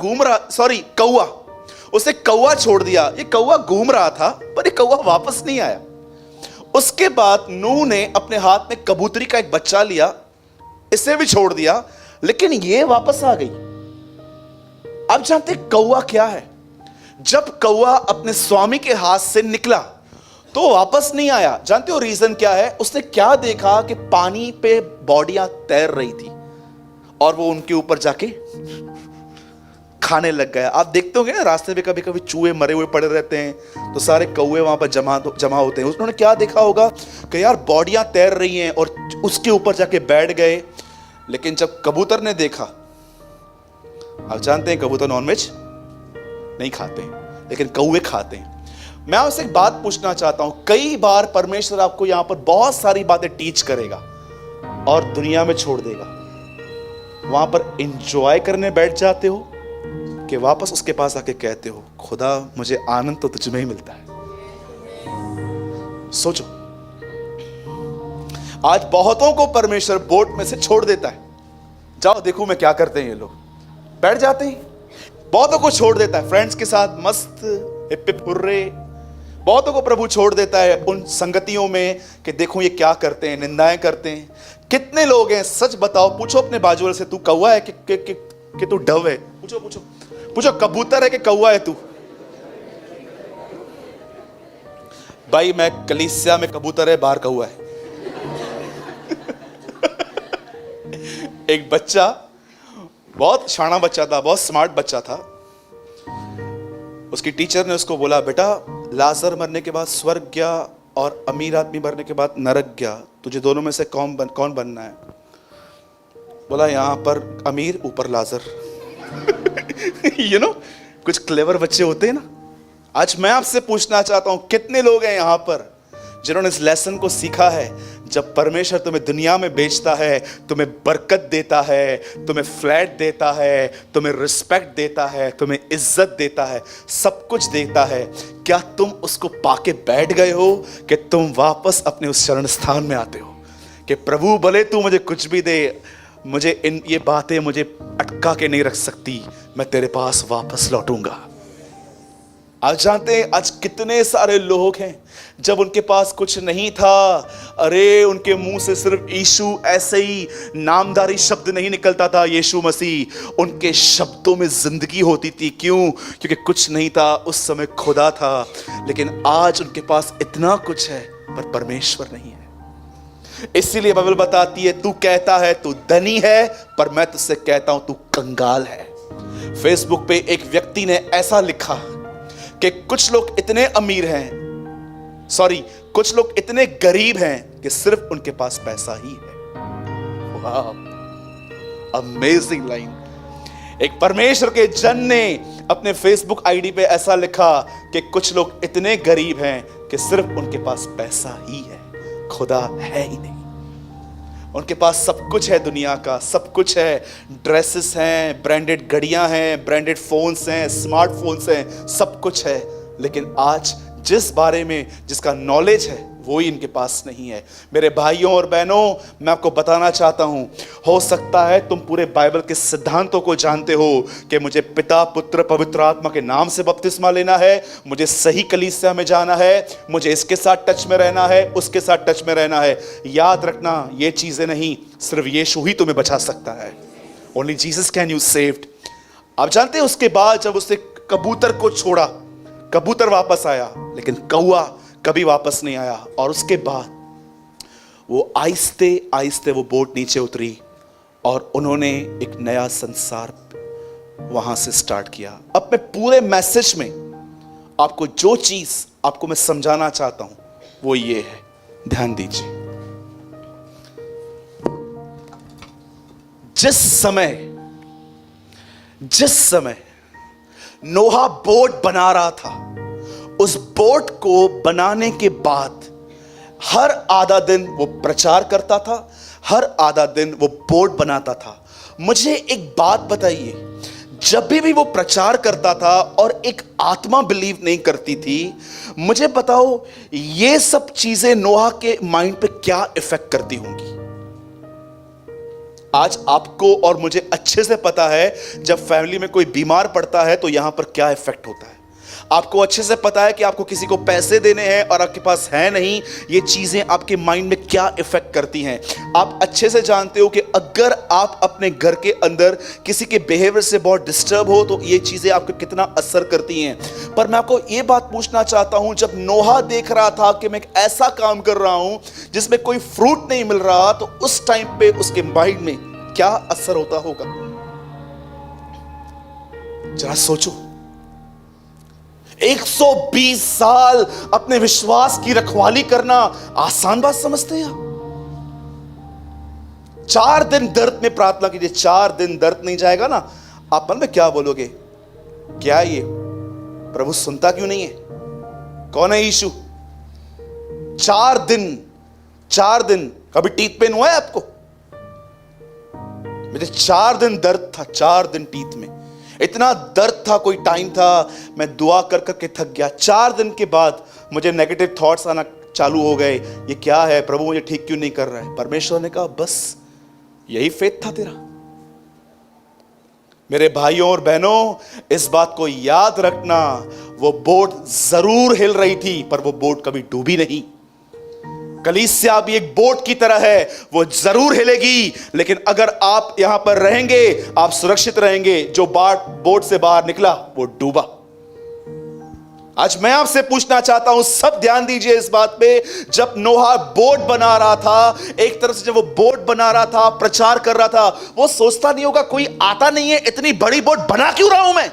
कौवा, उसे कौवा छोड़ दिया। ये कौवा घूम रहा था पर ये कौवा वापस नहीं आया। उसके बाद नूह ने अपने हाथ में कबूतरी का एक बच्चा लिया, इसे भी छोड़ दिया, लेकिन ये वापस आ गई। आप जानते कौवा क्या है? जब कौवा अपने स्वामी के हाथ से निकला तो वापस नहीं आया। जानते हो रीजन क्या है? उसने क्या देखा कि पानी पे बॉडियां तैर रही थी और वो उनके ऊपर जाके खाने लग गया। आप देखते होंगे ना रास्ते पे कभी कभी चूहे मरे हुए पड़े रहते हैं, तो सारे कौवे वहां पर जमा होते हैं। उन्होंने क्या देखा होगा कि यार बॉडियां तैर रही हैं, और उसके ऊपर जाके बैठ गए। लेकिन जब कबूतर ने देखा, आप जानते हैं कबूतर नॉनवेज नहीं खाते, लेकिन कौवे खाते हैं। मैं आपसे एक बात पूछना चाहता हूं, कई बार परमेश्वर आपको यहां पर बहुत सारी बातें टीच करेगा और दुनिया में छोड़ देगा, वहां पर एंजॉय करने बैठ जाते हो कि वापस उसके पास आके कहते हो खुदा मुझे आनंद तो तुझ में ही मिलता है। सोचो, आज बहुतों को परमेश्वर बोट में से छोड़ देता है, जाओ देखो मैं क्या करते हैं ये लोग, बैठ जाते हैं। बहुतों को छोड़ देता है फ्रेंड्स के साथ मस्त हिप हिप हुर्रे। बहुतों को प्रभु छोड़ देता है उन संगतियों में कि देखो ये क्या करते हैं, निंदाएं करते हैं। कितने लोग हैं, सच बताओ, पूछो अपने बाजू वाले से, तू कौवा है कि तू डव है? पूछो कबूतर है कि कौवा है तू? भाई मैं कलीसिया में कबूतर है, बाहर कौवा है। एक बच्चा, बहुत शाना बच्चा था, बहुत स्मार्ट बच्चा था। उसकी टीचर ने उसको बोला बेटा लाजर मरने के बाद स्वर्ग गया और अमीर आदमी मरने के बाद नरक गया, तुझे दोनों में से कौन बनना है? बोला यहां पर अमीर, ऊपर लाजर। कुछ क्लेवर बच्चे होते हैं ना। आज मैं आपसे पूछना चाहता हूं, कितने लोग हैं यहां पर जिन्होंने इस लेसन को सीखा है, जब परमेश्वर तुम्हें दुनिया में बेचता है, तुम्हें बरकत देता है, तुम्हें फ्लैट देता है, तुम्हें रिस्पेक्ट देता है, तुम्हें इज्जत देता है, सब कुछ देता है, क्या तुम उसको पाके बैठ गए हो कि तुम वापस अपने उस शरण स्थान में आते हो कि प्रभु भले तू मुझे कुछ भी दे, मुझे ये बातें मुझे अटका के नहीं रख सकती, मैं तेरे पास वापस लौटूंगा। आज जानते हैं आज कितने सारे लोग हैं जब उनके पास कुछ नहीं था, अरे उनके मुंह से सिर्फ यीशु ऐसे ही नामधारी शब्द नहीं निकलता था, यीशु मसीह, उनके शब्दों में जिंदगी होती थी। क्यों? क्योंकि कुछ नहीं था उस समय, खुदा था। लेकिन आज उनके पास इतना कुछ है पर परमेश्वर नहीं है। इसीलिए बाइबल बताती है, तू कहता है तू धनी है, पर मैं तुझसे कहता हूं तू कंगाल है। फेसबुक पे एक व्यक्ति ने ऐसा लिखा कि कुछ लोग इतने अमीर हैं, कुछ लोग इतने गरीब हैं कि सिर्फ उनके पास पैसा ही है। वाह, अमेजिंग लाइन। एक परमेश्वर के जन ने अपने फेसबुक आईडी पे ऐसा लिखा कि कुछ लोग इतने गरीब हैं कि सिर्फ उनके पास पैसा ही है, खुदा है ही नहीं। उनके पास सब कुछ है, दुनिया का सब कुछ है, ड्रेसेस हैं, ब्रांडेड घड़ियां हैं, ब्रांडेड फोन्स हैं, स्मार्टफोन्स हैं, सब कुछ है, लेकिन आज जिस बारे में जिसका नॉलेज है वो ही इनके पास नहीं है। मेरे भाइयों और बहनों, मैं आपको बताना चाहता हूं, हो सकता है तुम पूरे बाइबल के सिद्धांतों को जानते हो कि मुझे पिता, पुत्र, पवित्र आत्मा के नाम से बपतिस्मा लेना है, मुझे सही कलीसिया में जाना है, मुझे इसके साथ टच में रहना है, उसके साथ टच में रहना है। याद रखना, ये चीजें नहीं, सिर्फ यीशु ही तुम्हें बचा सकता है। Only Jesus can you saved. आप जानते हैं उसके बाद जब उसने कबूतर को छोड़ा, कबूतर वापस आया, लेकिन कौवा कभी वापस नहीं आया। और उसके बाद वो आहिस्ते आहिस्ते वो बोट नीचे उतरी और उन्होंने एक नया संसार वहां से स्टार्ट किया। अब मैं पूरे मैसेज में आपको जो चीज आपको मैं समझाना चाहता हूं वो ये है, ध्यान दीजिए। जिस समय नोहा बोट बना रहा था, उस बोट को बनाने के बाद हर आधा दिन वो प्रचार करता था, हर आधा दिन वो बोट बनाता था। मुझे एक बात बताइए, जब भी वो प्रचार करता था और एक आत्मा बिलीव नहीं करती थी, मुझे बताओ ये सब चीजें नोहा के माइंड पे क्या इफेक्ट करती होंगी? आज आपको और मुझे अच्छे से पता है जब फैमिली में कोई बीमार पड़ता है तो यहां पर क्या इफेक्ट होता है। आपको अच्छे से पता है कि आपको किसी को पैसे देने हैं और आपके पास है नहीं, ये चीजें आपके माइंड में क्या इफेक्ट करती हैं। आप अच्छे से जानते हो कि अगर आप अपने घर के अंदर किसी के बिहेवियर से बहुत डिस्टर्ब हो तो ये चीजें आपको कितना असर करती हैं। पर मैं आपको ये बात पूछना चाहता हूं, जब नोहा देख रहा था कि मैं एक ऐसा काम कर रहा हूं जिसमें कोई फ्रूट नहीं मिल रहा, तो उस टाइम पे उसके माइंड में क्या असर होता होगा? जरा सोचो। 120 साल अपने विश्वास की रखवाली करना आसान बात समझते हैं? 4 दिन दर्द में प्रार्थना कीजिए, 4 दिन दर्द नहीं जाएगा ना, आप मन में क्या बोलोगे? क्या ये प्रभु सुनता क्यों नहीं है? कौन है यीशु? 4 दिन कभी टीथ पेन हुआ है आपको? मुझे 4 दिन दर्द था, 4 दिन टीथ में इतना दर्द था। कोई टाइम था मैं दुआ कर करके थक गया। 4 दिन के बाद मुझे नेगेटिव थॉट्स आना चालू हो गए, ये क्या है प्रभु, मुझे ठीक क्यों नहीं कर रहा है? परमेश्वर ने कहा बस यही फेथ था तेरा। मेरे भाइयों और बहनों, इस बात को याद रखना, वो बोट जरूर हिल रही थी पर वो बोट कभी डूबी नहीं। कलीसिया भी एक बोट की तरह है, वो जरूर हिलेगी, लेकिन अगर आप यहां पर रहेंगे आप सुरक्षित रहेंगे। जो बोट से बाहर निकला वो डूबा। आज मैं आपसे पूछना चाहता हूं, सब ध्यान दीजिए इस बात पे। जब नोहा बोट बना रहा था, एक तरफ से जब वो बोट बना रहा था, प्रचार कर रहा था, वो सोचता नहीं होगा कोई आता नहीं है, इतनी बड़ी बोट बना क्यों रहा हूं मैं,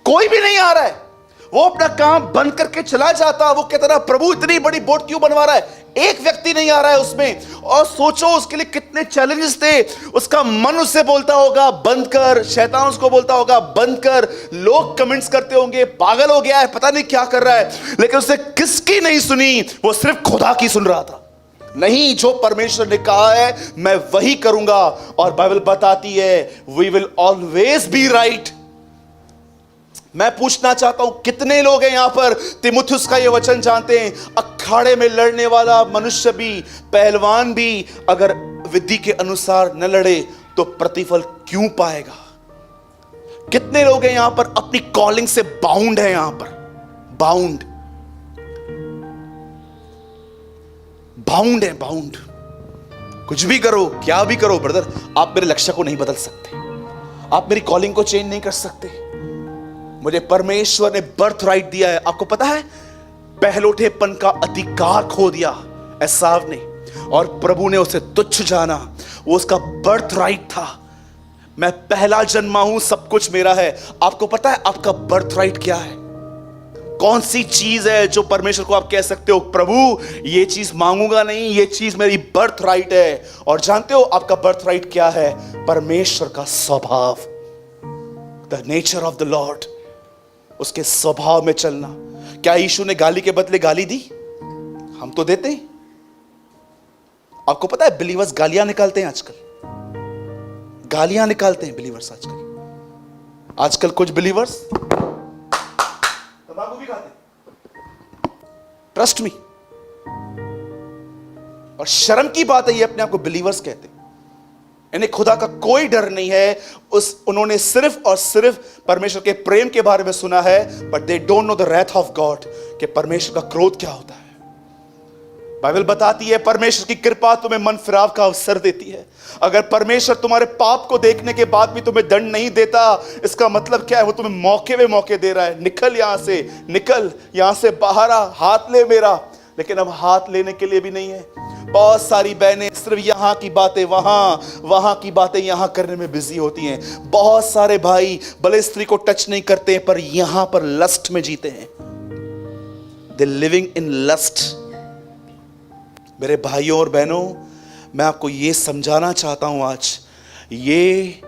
कोई भी नहीं आ रहा है। वो अपना काम बंद करके चला जाता। वो कहता रहा प्रभु इतनी बड़ी बोट क्यों बनवा रहा है, एक व्यक्ति नहीं आ रहा है उसमें। और सोचो उसके लिए कितने चैलेंजेस थे। उसका मन उससे बोलता होगा बंद कर, शैतान उसको बोलता होगा बंद कर, लोग कमेंट्स करते होंगे पागल हो गया है, पता नहीं क्या कर रहा है, लेकिन उसने किसकी नहीं सुनी, वो सिर्फ खुदा की सुन रहा था। नहीं, जो परमेश्वर ने कहा है मैं वही करूंगा। और बाइबल बताती है we will always be right. मैं पूछना चाहता हूं कितने लोग हैं यहां पर तीमुथियुस का यह वचन जानते हैं, अखाड़े में लड़ने वाला मनुष्य भी, पहलवान भी, अगर विधि के अनुसार न लड़े तो प्रतिफल क्यों पाएगा? कितने लोग हैं यहां पर अपनी कॉलिंग से बाउंड है, यहां पर बाउंड है, बाउंड। कुछ भी करो, क्या भी करो ब्रदर, आप मेरे लक्ष्य को नहीं बदल सकते, आप मेरी कॉलिंग को चेंज नहीं कर सकते। मुझे परमेश्वर ने बर्थ राइट दिया है। आपको पता है, पहलोठेपन का अधिकार खो दिया एसाव ने, और प्रभु ने उसे तुच्छ जाना। वो उसका बर्थ राइट था। मैं पहला जन्मा हूं, सब कुछ मेरा है। आपको पता है आपका बर्थ राइट क्या है? कौन सी चीज है जो परमेश्वर को आप कह सकते हो प्रभु ये चीज मांगूंगा नहीं, ये चीज मेरी बर्थ राइट है? और जानते हो आपका बर्थ राइट क्या है? परमेश्वर का स्वभाव, the nature of the Lord, उसके स्वभाव में चलना। क्या यीशु ने गाली के बदले गाली दी? हम तो देते हैं। आपको पता है बिलीवर्स गालियां निकालते हैं आजकल, गालियां निकालते हैं बिलीवर्स आजकल कुछ बिलीवर्स तंबाकू भी खाते, ट्रस्ट मी। और शर्म की बात है, ये अपने आप को बिलीवर्स कहते हैं। इन्हें खुदा का कोई डर नहीं है। उन्होंने सिर्फ और सिर्फ परमेश्वर के प्रेम के बारे में सुना है, but they don't know the wrath of God, कि परमेश्वर का क्रोध क्या होता है। बाइबल बताती है परमेश्वर की कृपा तुम्हें मन फिराव का अवसर देती है। अगर परमेश्वर तुम्हारे पाप को देखने के बाद भी तुम्हें दंड नहीं देता, इसका मतलब क्या है? वो तुम्हें मौके पे मौके दे रहा है। निकल यहां से, निकल यहां से बाहर आ, हाथ ले मेरा। लेकिन अब हाथ लेने के लिए भी नहीं है। बहुत सारी बहनें सिर्फ यहां की बातें वहां की बातें यहां करने में बिजी होती हैं। बहुत सारे भाई भले स्त्री को टच नहीं करते पर यहां पर लस्ट में जीते हैं। दे लिविंग इन लस्ट। मेरे भाइयों और बहनों, मैं आपको यह समझाना चाहता हूं आज, ये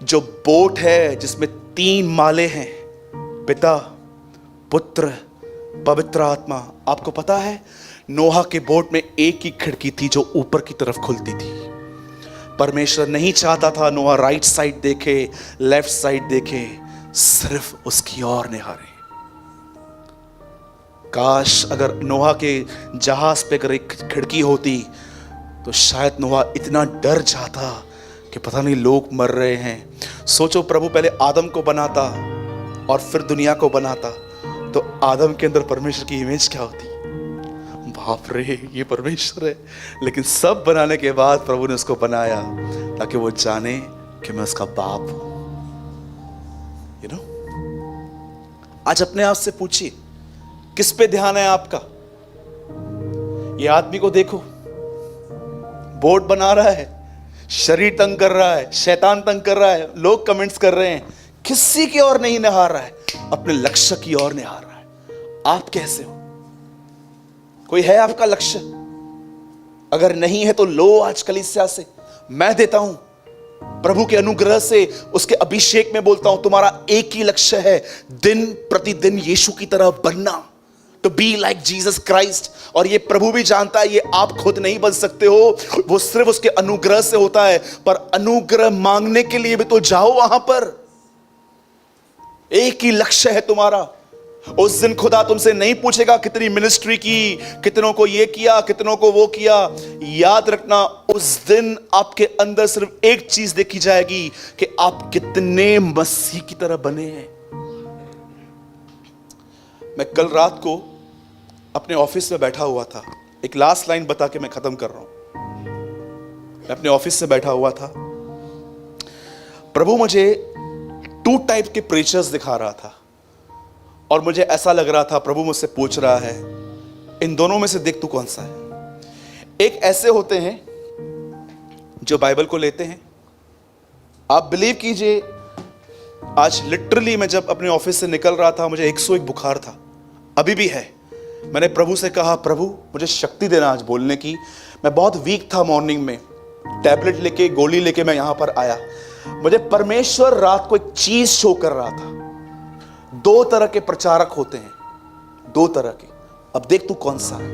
जो बोट है जिसमें 3 माले हैं, पिता, पुत्र, पवित्र आत्मा। आपको पता है नोहा के बोट में एक ही खिड़की थी जो ऊपर की तरफ खुलती थी। परमेश्वर नहीं चाहता था नोहा राइट साइड देखे, लेफ्ट साइड देखे, सिर्फ उसकी ओर निहारे। काश अगर नोहा के जहाज पे अगर एक खिड़की होती तो शायद नोहा इतना डर जाता कि पता नहीं लोग मर रहे हैं। सोचो प्रभु पहले आदम को बनाता और फिर दुनिया को बनाता, तो आदम के अंदर परमेश्वर की इमेज क्या होती? बाप रे, ये परमेश्वर है। लेकिन सब बनाने के बाद प्रभु ने उसको बनाया ताकि वो जाने कि मैं उसका बाप हूं। यू नो, आज अपने आप से पूछिए किस पे ध्यान है आपका? ये आदमी को देखो, बोर्ड बना रहा है, शरीर तंग कर रहा है, शैतान तंग कर रहा है, लोग कमेंट्स कर रहे हैं, किसी की ओर नहीं निहार रहा है, अपने लक्ष्य की ओर निहार रहा है। आप कैसे हो? कोई है आपका लक्ष्य? अगर नहीं है तो लो आज कलीसिया से, मैं देता हूं प्रभु के अनुग्रह से, उसके अभिषेक में बोलता हूं, तुम्हारा एक ही लक्ष्य है, दिन प्रतिदिन यीशु की तरह बनना, to be like Jesus Christ. और ये प्रभु भी जानता है, ये आप खुद नहीं बन सकते हो, वो सिर्फ उसके अनुग्रह से होता है। पर अनुग्रह मांगने के लिए भी तो जाओ वहां पर। एक ही लक्ष्य है तुम्हारा। उस दिन खुदा तुमसे नहीं पूछेगा कितनी मिनिस्ट्री की, कितनों को ये किया, कितनों को वो किया। याद रखना, उस दिन आपके अंदर सिर्फ एक चीज देखी जाएगी कि आप कितने मसीह की तरह बने हैं। मैं कल रात को अपने ऑफिस में बैठा हुआ था, एक लास्ट लाइन बता के मैं खत्म कर रहा हूं। मैं अपने ऑफिस से बैठा हुआ था, प्रभु मुझे 2 टाइप के प्रीचर्स दिखा रहा था और मुझे ऐसा लग रहा था प्रभु मुझसे पूछ रहा है इन दोनों में से देख तू कौन सा है। एक ऐसे होते हैं जो बाइबल को लेते हैं। आप बिलीव कीजिए, आज लिटरली मैं जब अपने ऑफिस से निकल रहा था मुझे 101 बुखार था, अभी भी है। मैंने प्रभु से कहा प्रभु मुझे शक्ति देना आज बोलने की। मैं बहुत वीक था, मॉर्निंग में टैबलेट लेके, गोली लेके मैं यहां पर आया। मुझे परमेश्वर रात को एक चीज शो कर रहा था। 2 तरह के प्रचारक होते हैं, 2 तरह के। अब देख तू कौन सा है।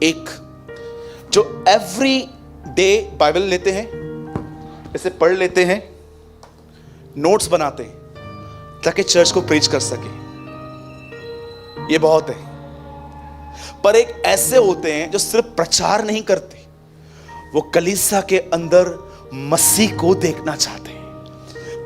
एक जो एवरी डे बाइबल लेते हैं, इसे पढ़ लेते हैं, नोट्स बनाते हैं ताकि चर्च को प्रीच कर सके, ये बहुत है। पर एक ऐसे होते हैं जो सिर्फ प्रचार नहीं करते, वो कलीसिया के अंदर मसीह को देखना चाहते हैं।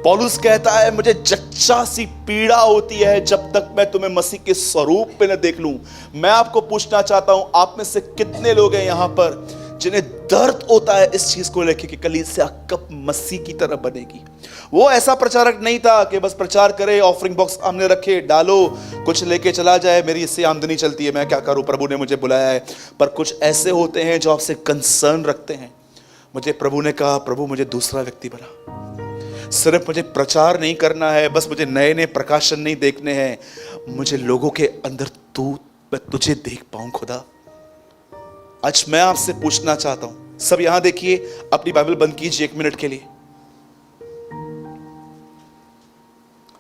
पौलुस कहता है, मुझे जच्चा सी पीड़ा होती है जब तक मैं तुम्हें मसीह के स्वरूप पे न देख लूं। मैं आपको पूछना चाहता हूं, आप में से कितने लोग हैं यहां पर जिन्हें दर्द होता है इस चीज को लेकर कि कलीसिया कब मसीह की तरह बनेगी। वो ऐसा प्रचारक नहीं था कि बस प्रचार करे, ऑफरिंग बॉक्स सामने रखे, डालो, कुछ लेके चला जाए, मेरी इससे आमदनी चलती है, मैं क्या करूं, प्रभु ने मुझे बुलाया है। पर कुछ ऐसे होते हैं जो आपसे कंसर्न रखते हैं। मुझे प्रभु ने कहा, प्रभु मुझे दूसरा व्यक्ति बना, सिर्फ मुझे प्रचार नहीं करना है, बस मुझे नए नए प्रकाशन नहीं देखने हैं, मुझे लोगों के अंदर मैं तुझे देख पाऊं खुदा। आज मैं आपसे पूछना चाहता हूं, सब यहां देखिए, अपनी बाइबल बंद कीजिए 1 मिनट के लिए,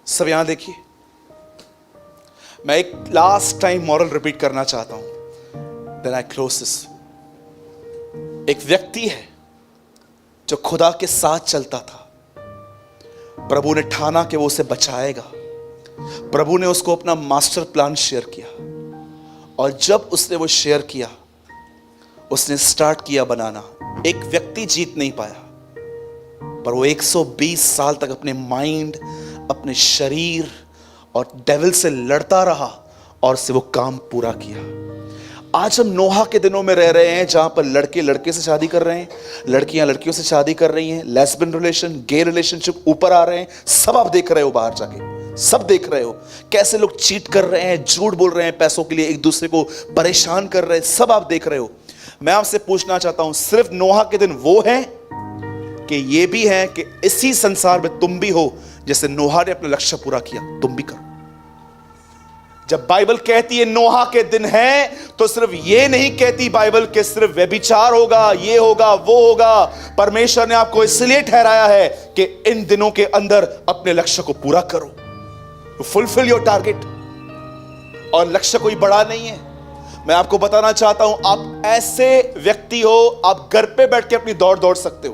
सब यहां देखिए। मैं एक लास्ट टाइम मॉरल रिपीट करना चाहता हूं, देन आई क्लोज दिस। एक व्यक्ति है जो खुदा के साथ चलता था, प्रभु ने ठाना कि वो उसे बचाएगा, प्रभु ने उसको अपना मास्टर प्लान शेयर किया, और जब उसने वो शेयर किया, उसने स्टार्ट किया बनाना। एक व्यक्ति जीत नहीं पाया, पर वो 120 साल तक अपने माइंड, अपने शरीर और डेविल से लड़ता रहा और उससे वो काम पूरा किया। आज हम नोहा के दिनों में रह रहे हैं, जहां पर लड़के लड़के से शादी कर रहे हैं, लड़कियां लड़कियों से शादी कर रही हैं, लेस्बियन रिलेशन, गे रिलेशनशिप ऊपर आ रहे हैं। सब आप देख रहे हो, बाहर जाके सब देख रहे हो कैसे लोग चीट कर रहे हैं, झूठ बोल रहे हैं पैसों के लिए, एक दूसरे को परेशान कर रहे हैं, सब आप देख रहे हो। मैं आपसे पूछना चाहता हूं, सिर्फ नोहा के दिन वो है कि ये भी है कि इसी संसार में तुम भी हो, जैसे नोहा ने अपना लक्ष्य पूरा किया, तुम भी करो। जब बाइबल कहती है नोहा के दिन है, तो सिर्फ ये नहीं कहती बाइबल के सिर्फ व्यभिचार होगा, ये होगा, वो होगा। परमेश्वर ने आपको इसलिए ठहराया है कि इन दिनों के अंदर अपने लक्ष्य को पूरा करो, फुलफिल योर टारगेट। और लक्ष्य कोई बड़ा नहीं है। मैं आपको बताना चाहता हूं, आप ऐसे व्यक्ति हो, आप घर पे बैठ के अपनी दौड़ दौड़ सकते हो।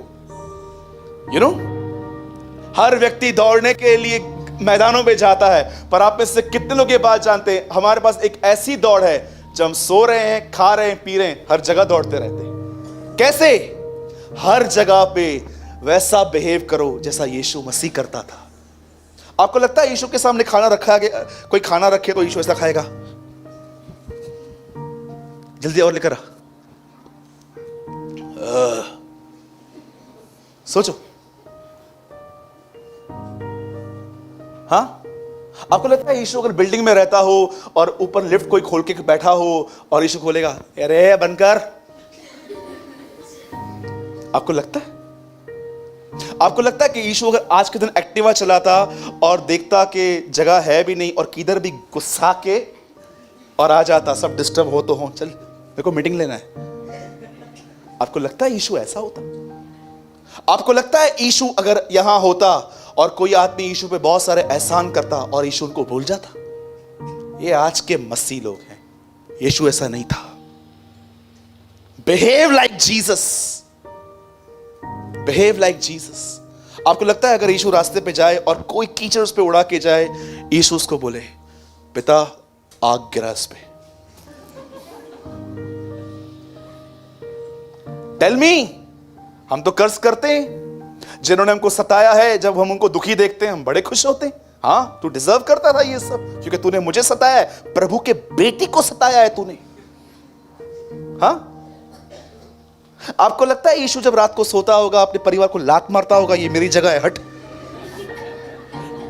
यू नो, हर व्यक्ति दौड़ने के लिए मैदानों में जाता है, पर आप में से कितने लोग ये बात जानते हैं, हमारे पास एक ऐसी दौड़ है, जब हम सो रहे हैं, खा रहे हैं, पी रहे हैं, हर जगह दौड़ते रहते हैं। कैसे? हर जगह पे वैसा बिहेव करो जैसा यीशु मसीह करता था। आपको लगता है यीशु के सामने खाना रखा गया, कोई खाना रखे तो यीशु ऐसा खाएगा? जल्दी और लेकर आ। सोचो, हाँ? आपको लगता है यीशु अगर बिल्डिंग में रहता हो और ऊपर लिफ्ट कोई खोल के बैठा हो और यीशु खोलेगा, अरे बनकर? आपको लगता है? आपको लगता है कि यीशु अगर आज के दिन एक्टिवा चलाता और देखता कि जगह है भी नहीं और किधर भी गुस्सा के और आ जाता, सब डिस्टर्ब हो तो हो, चल मेरे को मीटिंग लेना है, आपको लगता है यीशु ऐसा होता? आपको लगता है यीशु अगर यहां होता और कोई आदमी यीशु पे बहुत सारे एहसान करता और यीशु उनको भूल जाता? ये आज के मसीह लोग हैं। यीशु ऐसा नहीं था। Behave like Jesus, behave like Jesus. आपको लगता है अगर यीशु रास्ते पे जाए और कोई कीचड़ उस पे उड़ा के जाए, यीशु उसको बोले, पिता आग गिरा इस पे? Tell me. हम तो कर्ज करते हैं, जिन्होंने हमको सताया है, जब हम उनको दुखी देखते हैं हम बड़े खुश होते हैं। हाँ, तू डिजर्व करता था ये सब, क्योंकि तूने मुझे सताया है, प्रभु के बेटी को सताया है तूने। हाँ? आपको लगता है यीशु जब रात को सोता होगा अपने परिवार को लात मारता होगा, ये मेरी जगह है, हट?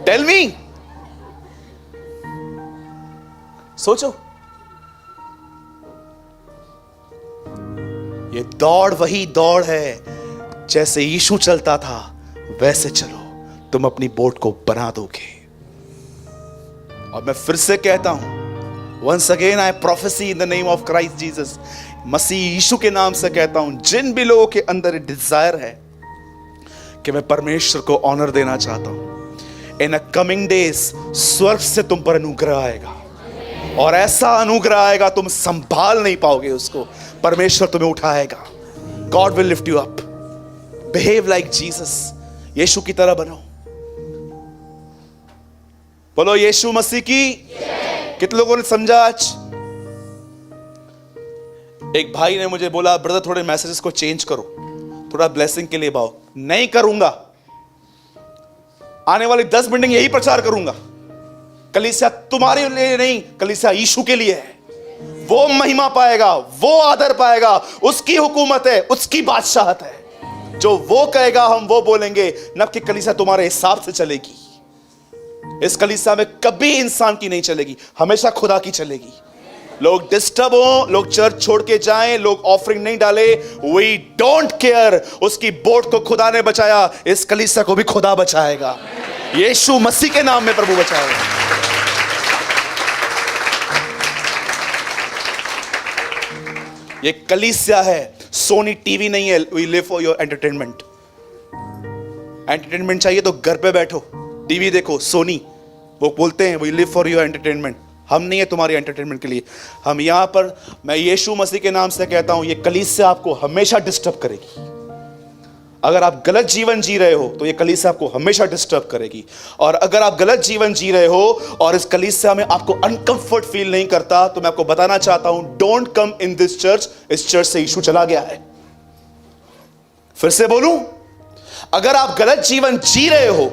Tell me. सोचो, ये दौड़ वही दौड़ है, जैसे यीशु चलता था वैसे चलो, तुम अपनी बोट को बना दोगे। और मैं फिर से कहता हूं, once again I prophesy in the name of Christ Jesus, मसीह यीशु के नाम से कहता हूं, जिन भी लोगों के अंदर डिजायर है कि मैं परमेश्वर को ऑनर देना चाहता हूं, इन अ कमिंग डेज स्वर्ग से तुम पर अनुग्रह आएगा, और ऐसा अनुग्रह आएगा तुम संभाल नहीं पाओगे उसको। परमेश्वर तुम्हें उठाएगा। God will lift you up. Behave like Jesus, Yeshu की तरह बनो। बोलो यीशु मसीह की। कितने लोगों ने समझा आज? एक भाई ने मुझे बोला, ब्रदर थोड़े मैसेजेस को चेंज करो, थोड़ा ब्लेसिंग के लिए भाव। नहीं करूंगा, आने वाली 10 मीटिंग यही प्रचार करूंगा। कलीसिया तुम्हारे लिए नहीं, कलीसिया यीशु के लिए है। वो महिमा पाएगा, वो आदर पाएगा, उसकी हुकूमत है, उसकी बादशाहत है। जो वो कहेगा हम वो बोलेंगे, न कि कलीसिया तुम्हारे हिसाब से चलेगी। इस कलीसिया में कभी इंसान की नहीं चलेगी, हमेशा खुदा की चलेगी। लोग डिस्टर्ब हो, लोग चर्च छोड़ के जाएं, लोग ऑफरिंग नहीं डाले, वी डोंट केयर। उसकी बोट को खुदा ने बचाया, इस कलीसिया को भी खुदा बचाएगा। यीशु मसीह के नाम में प्रभु बचाएगा। ये कलीसिया है, सोनी टीवी नहीं है। We live for your entertainment. Entertainment चाहिए तो घर पे बैठो, टीवी देखो, सोनी। वो बोलते हैं we live for your entertainment. हम नहीं है तुम्हारी एंटरटेनमेंट के लिए। हम यहां पर, मैं यीशु मसीह के नाम से कहता हूं, ये कलीसिया आपको हमेशा डिस्टर्ब करेगी। अगर आप गलत जीवन जी रहे हो तो ये कलीसिया आपको हमेशा डिस्टर्ब करेगी। और अगर आप गलत जीवन जी रहे हो और इस कलीसिया में आपको अनकंफर्ट फील नहीं करता, तो मैं आपको बताना चाहता हूं, don't come in this church. इस चर्च से यीशु चला गया है। फिर से बोलूं, अगर आप गलत जीवन जी रहे हो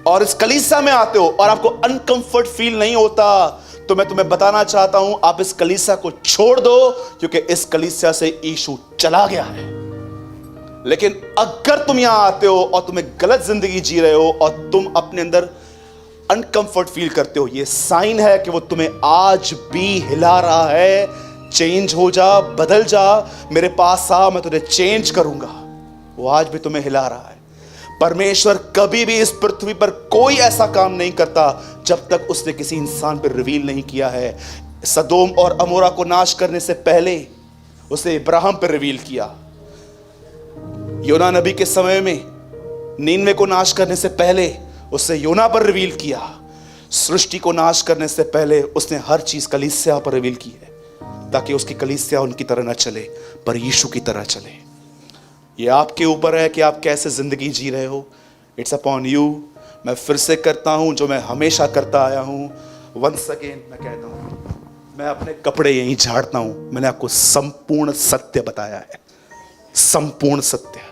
और इस कलीसिया में आते हो और आपको अनकंफर्ट फील नहीं होता, तो मैं तुम्हें बताना चाहता हूं, आप इस कलीसिया को छोड़ दो, क्योंकि इस कलीसिया से यीशु चला गया है। लेकिन अगर तुम यहां आते हो और तुम्हें गलत जिंदगी जी रहे हो और तुम अपने अंदर अनकंफर्ट फील करते हो, यह साइन है कि वो तुम्हें आज भी हिला रहा है। चेंज हो जा, बदल जा, मेरे पास आ, मैं तुझे चेंज करूंगा। वो आज भी तुम्हें हिला रहा है। परमेश्वर कभी भी इस पृथ्वी पर कोई ऐसा काम नहीं करता जब तक उसने किसी इंसान पर रिवील नहीं किया है। सदोम और अमोरा को नाश करने से पहले उसे इब्राहिम पर रिवील किया। योना नबी के समय में नीनवे को नाश करने से पहले उसने योना पर रिवील किया। सृष्टि को नाश करने से पहले उसने हर चीज कलीसिया पर रिवील की है, ताकि उसकी कलीसिया उनकी तरह न चले पर यीशु की तरह चले। ये आपके ऊपर है कि आप कैसे जिंदगी जी रहे हो। It's upon you. मैं फिर से करता हूं जो मैं हमेशा करता आया हूं। वंस अगेन मैं कहता हूं, मैं अपने कपड़े यहीं झाड़ता हूं। मैंने आपको संपूर्ण सत्य बताया है, संपूर्ण सत्य।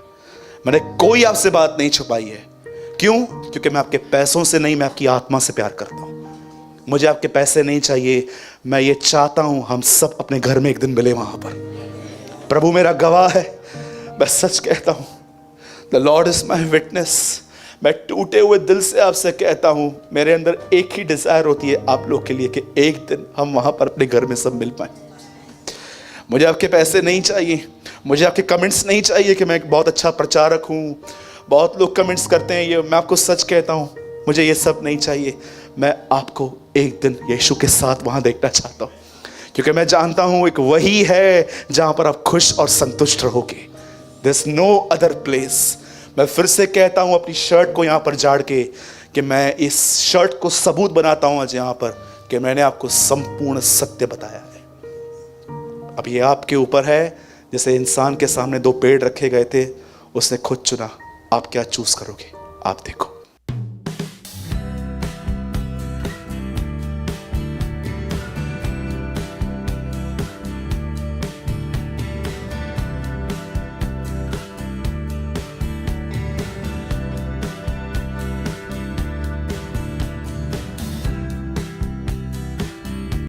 मैंने कोई आपसे बात नहीं छुपाई है। क्यों? क्योंकि मैं आपके पैसों से नहीं, मैं आपकी आत्मा से प्यार करता हूं। मुझे आपके पैसे नहीं चाहिए। मैं ये चाहता हूं हम सब अपने घर में एक दिन मिले वहां पर। प्रभु मेरा गवाह है, मैं सच कहता हूं, the Lord is my witness. मैं टूटे हुए दिल से आपसे कहता हूं, मेरे अंदर एक ही डिजायर होती है आप लोग के लिए कि एक दिन हम वहां पर अपने घर में सब मिल पाए। मुझे आपके पैसे नहीं चाहिए, मुझे आपके कमेंट्स नहीं चाहिए कि मैं एक बहुत अच्छा प्रचारक हूं। बहुत लोग कमेंट्स करते हैं ये, मैं आपको सच कहता हूं, मुझे ये सब नहीं चाहिए। मैं आपको एक दिन यीशु के साथ वहां देखना चाहता हूं, क्योंकि मैं जानता हूं एक वही है जहां पर आप खुश और संतुष्ट रहोगे। There's no other place। मैं फिर से कहता हूं अपनी शर्ट को यहां पर झाड़ के कि मैं इस शर्ट को सबूत बनाता हूं आज यहां पर कि मैंने आपको संपूर्ण सत्य बताया है। अब ये आपके ऊपर है। जैसे इंसान के सामने 2 पेड़ रखे गए थे, उसने खुद चुना। आप क्या चूज करोगे? आप देखो।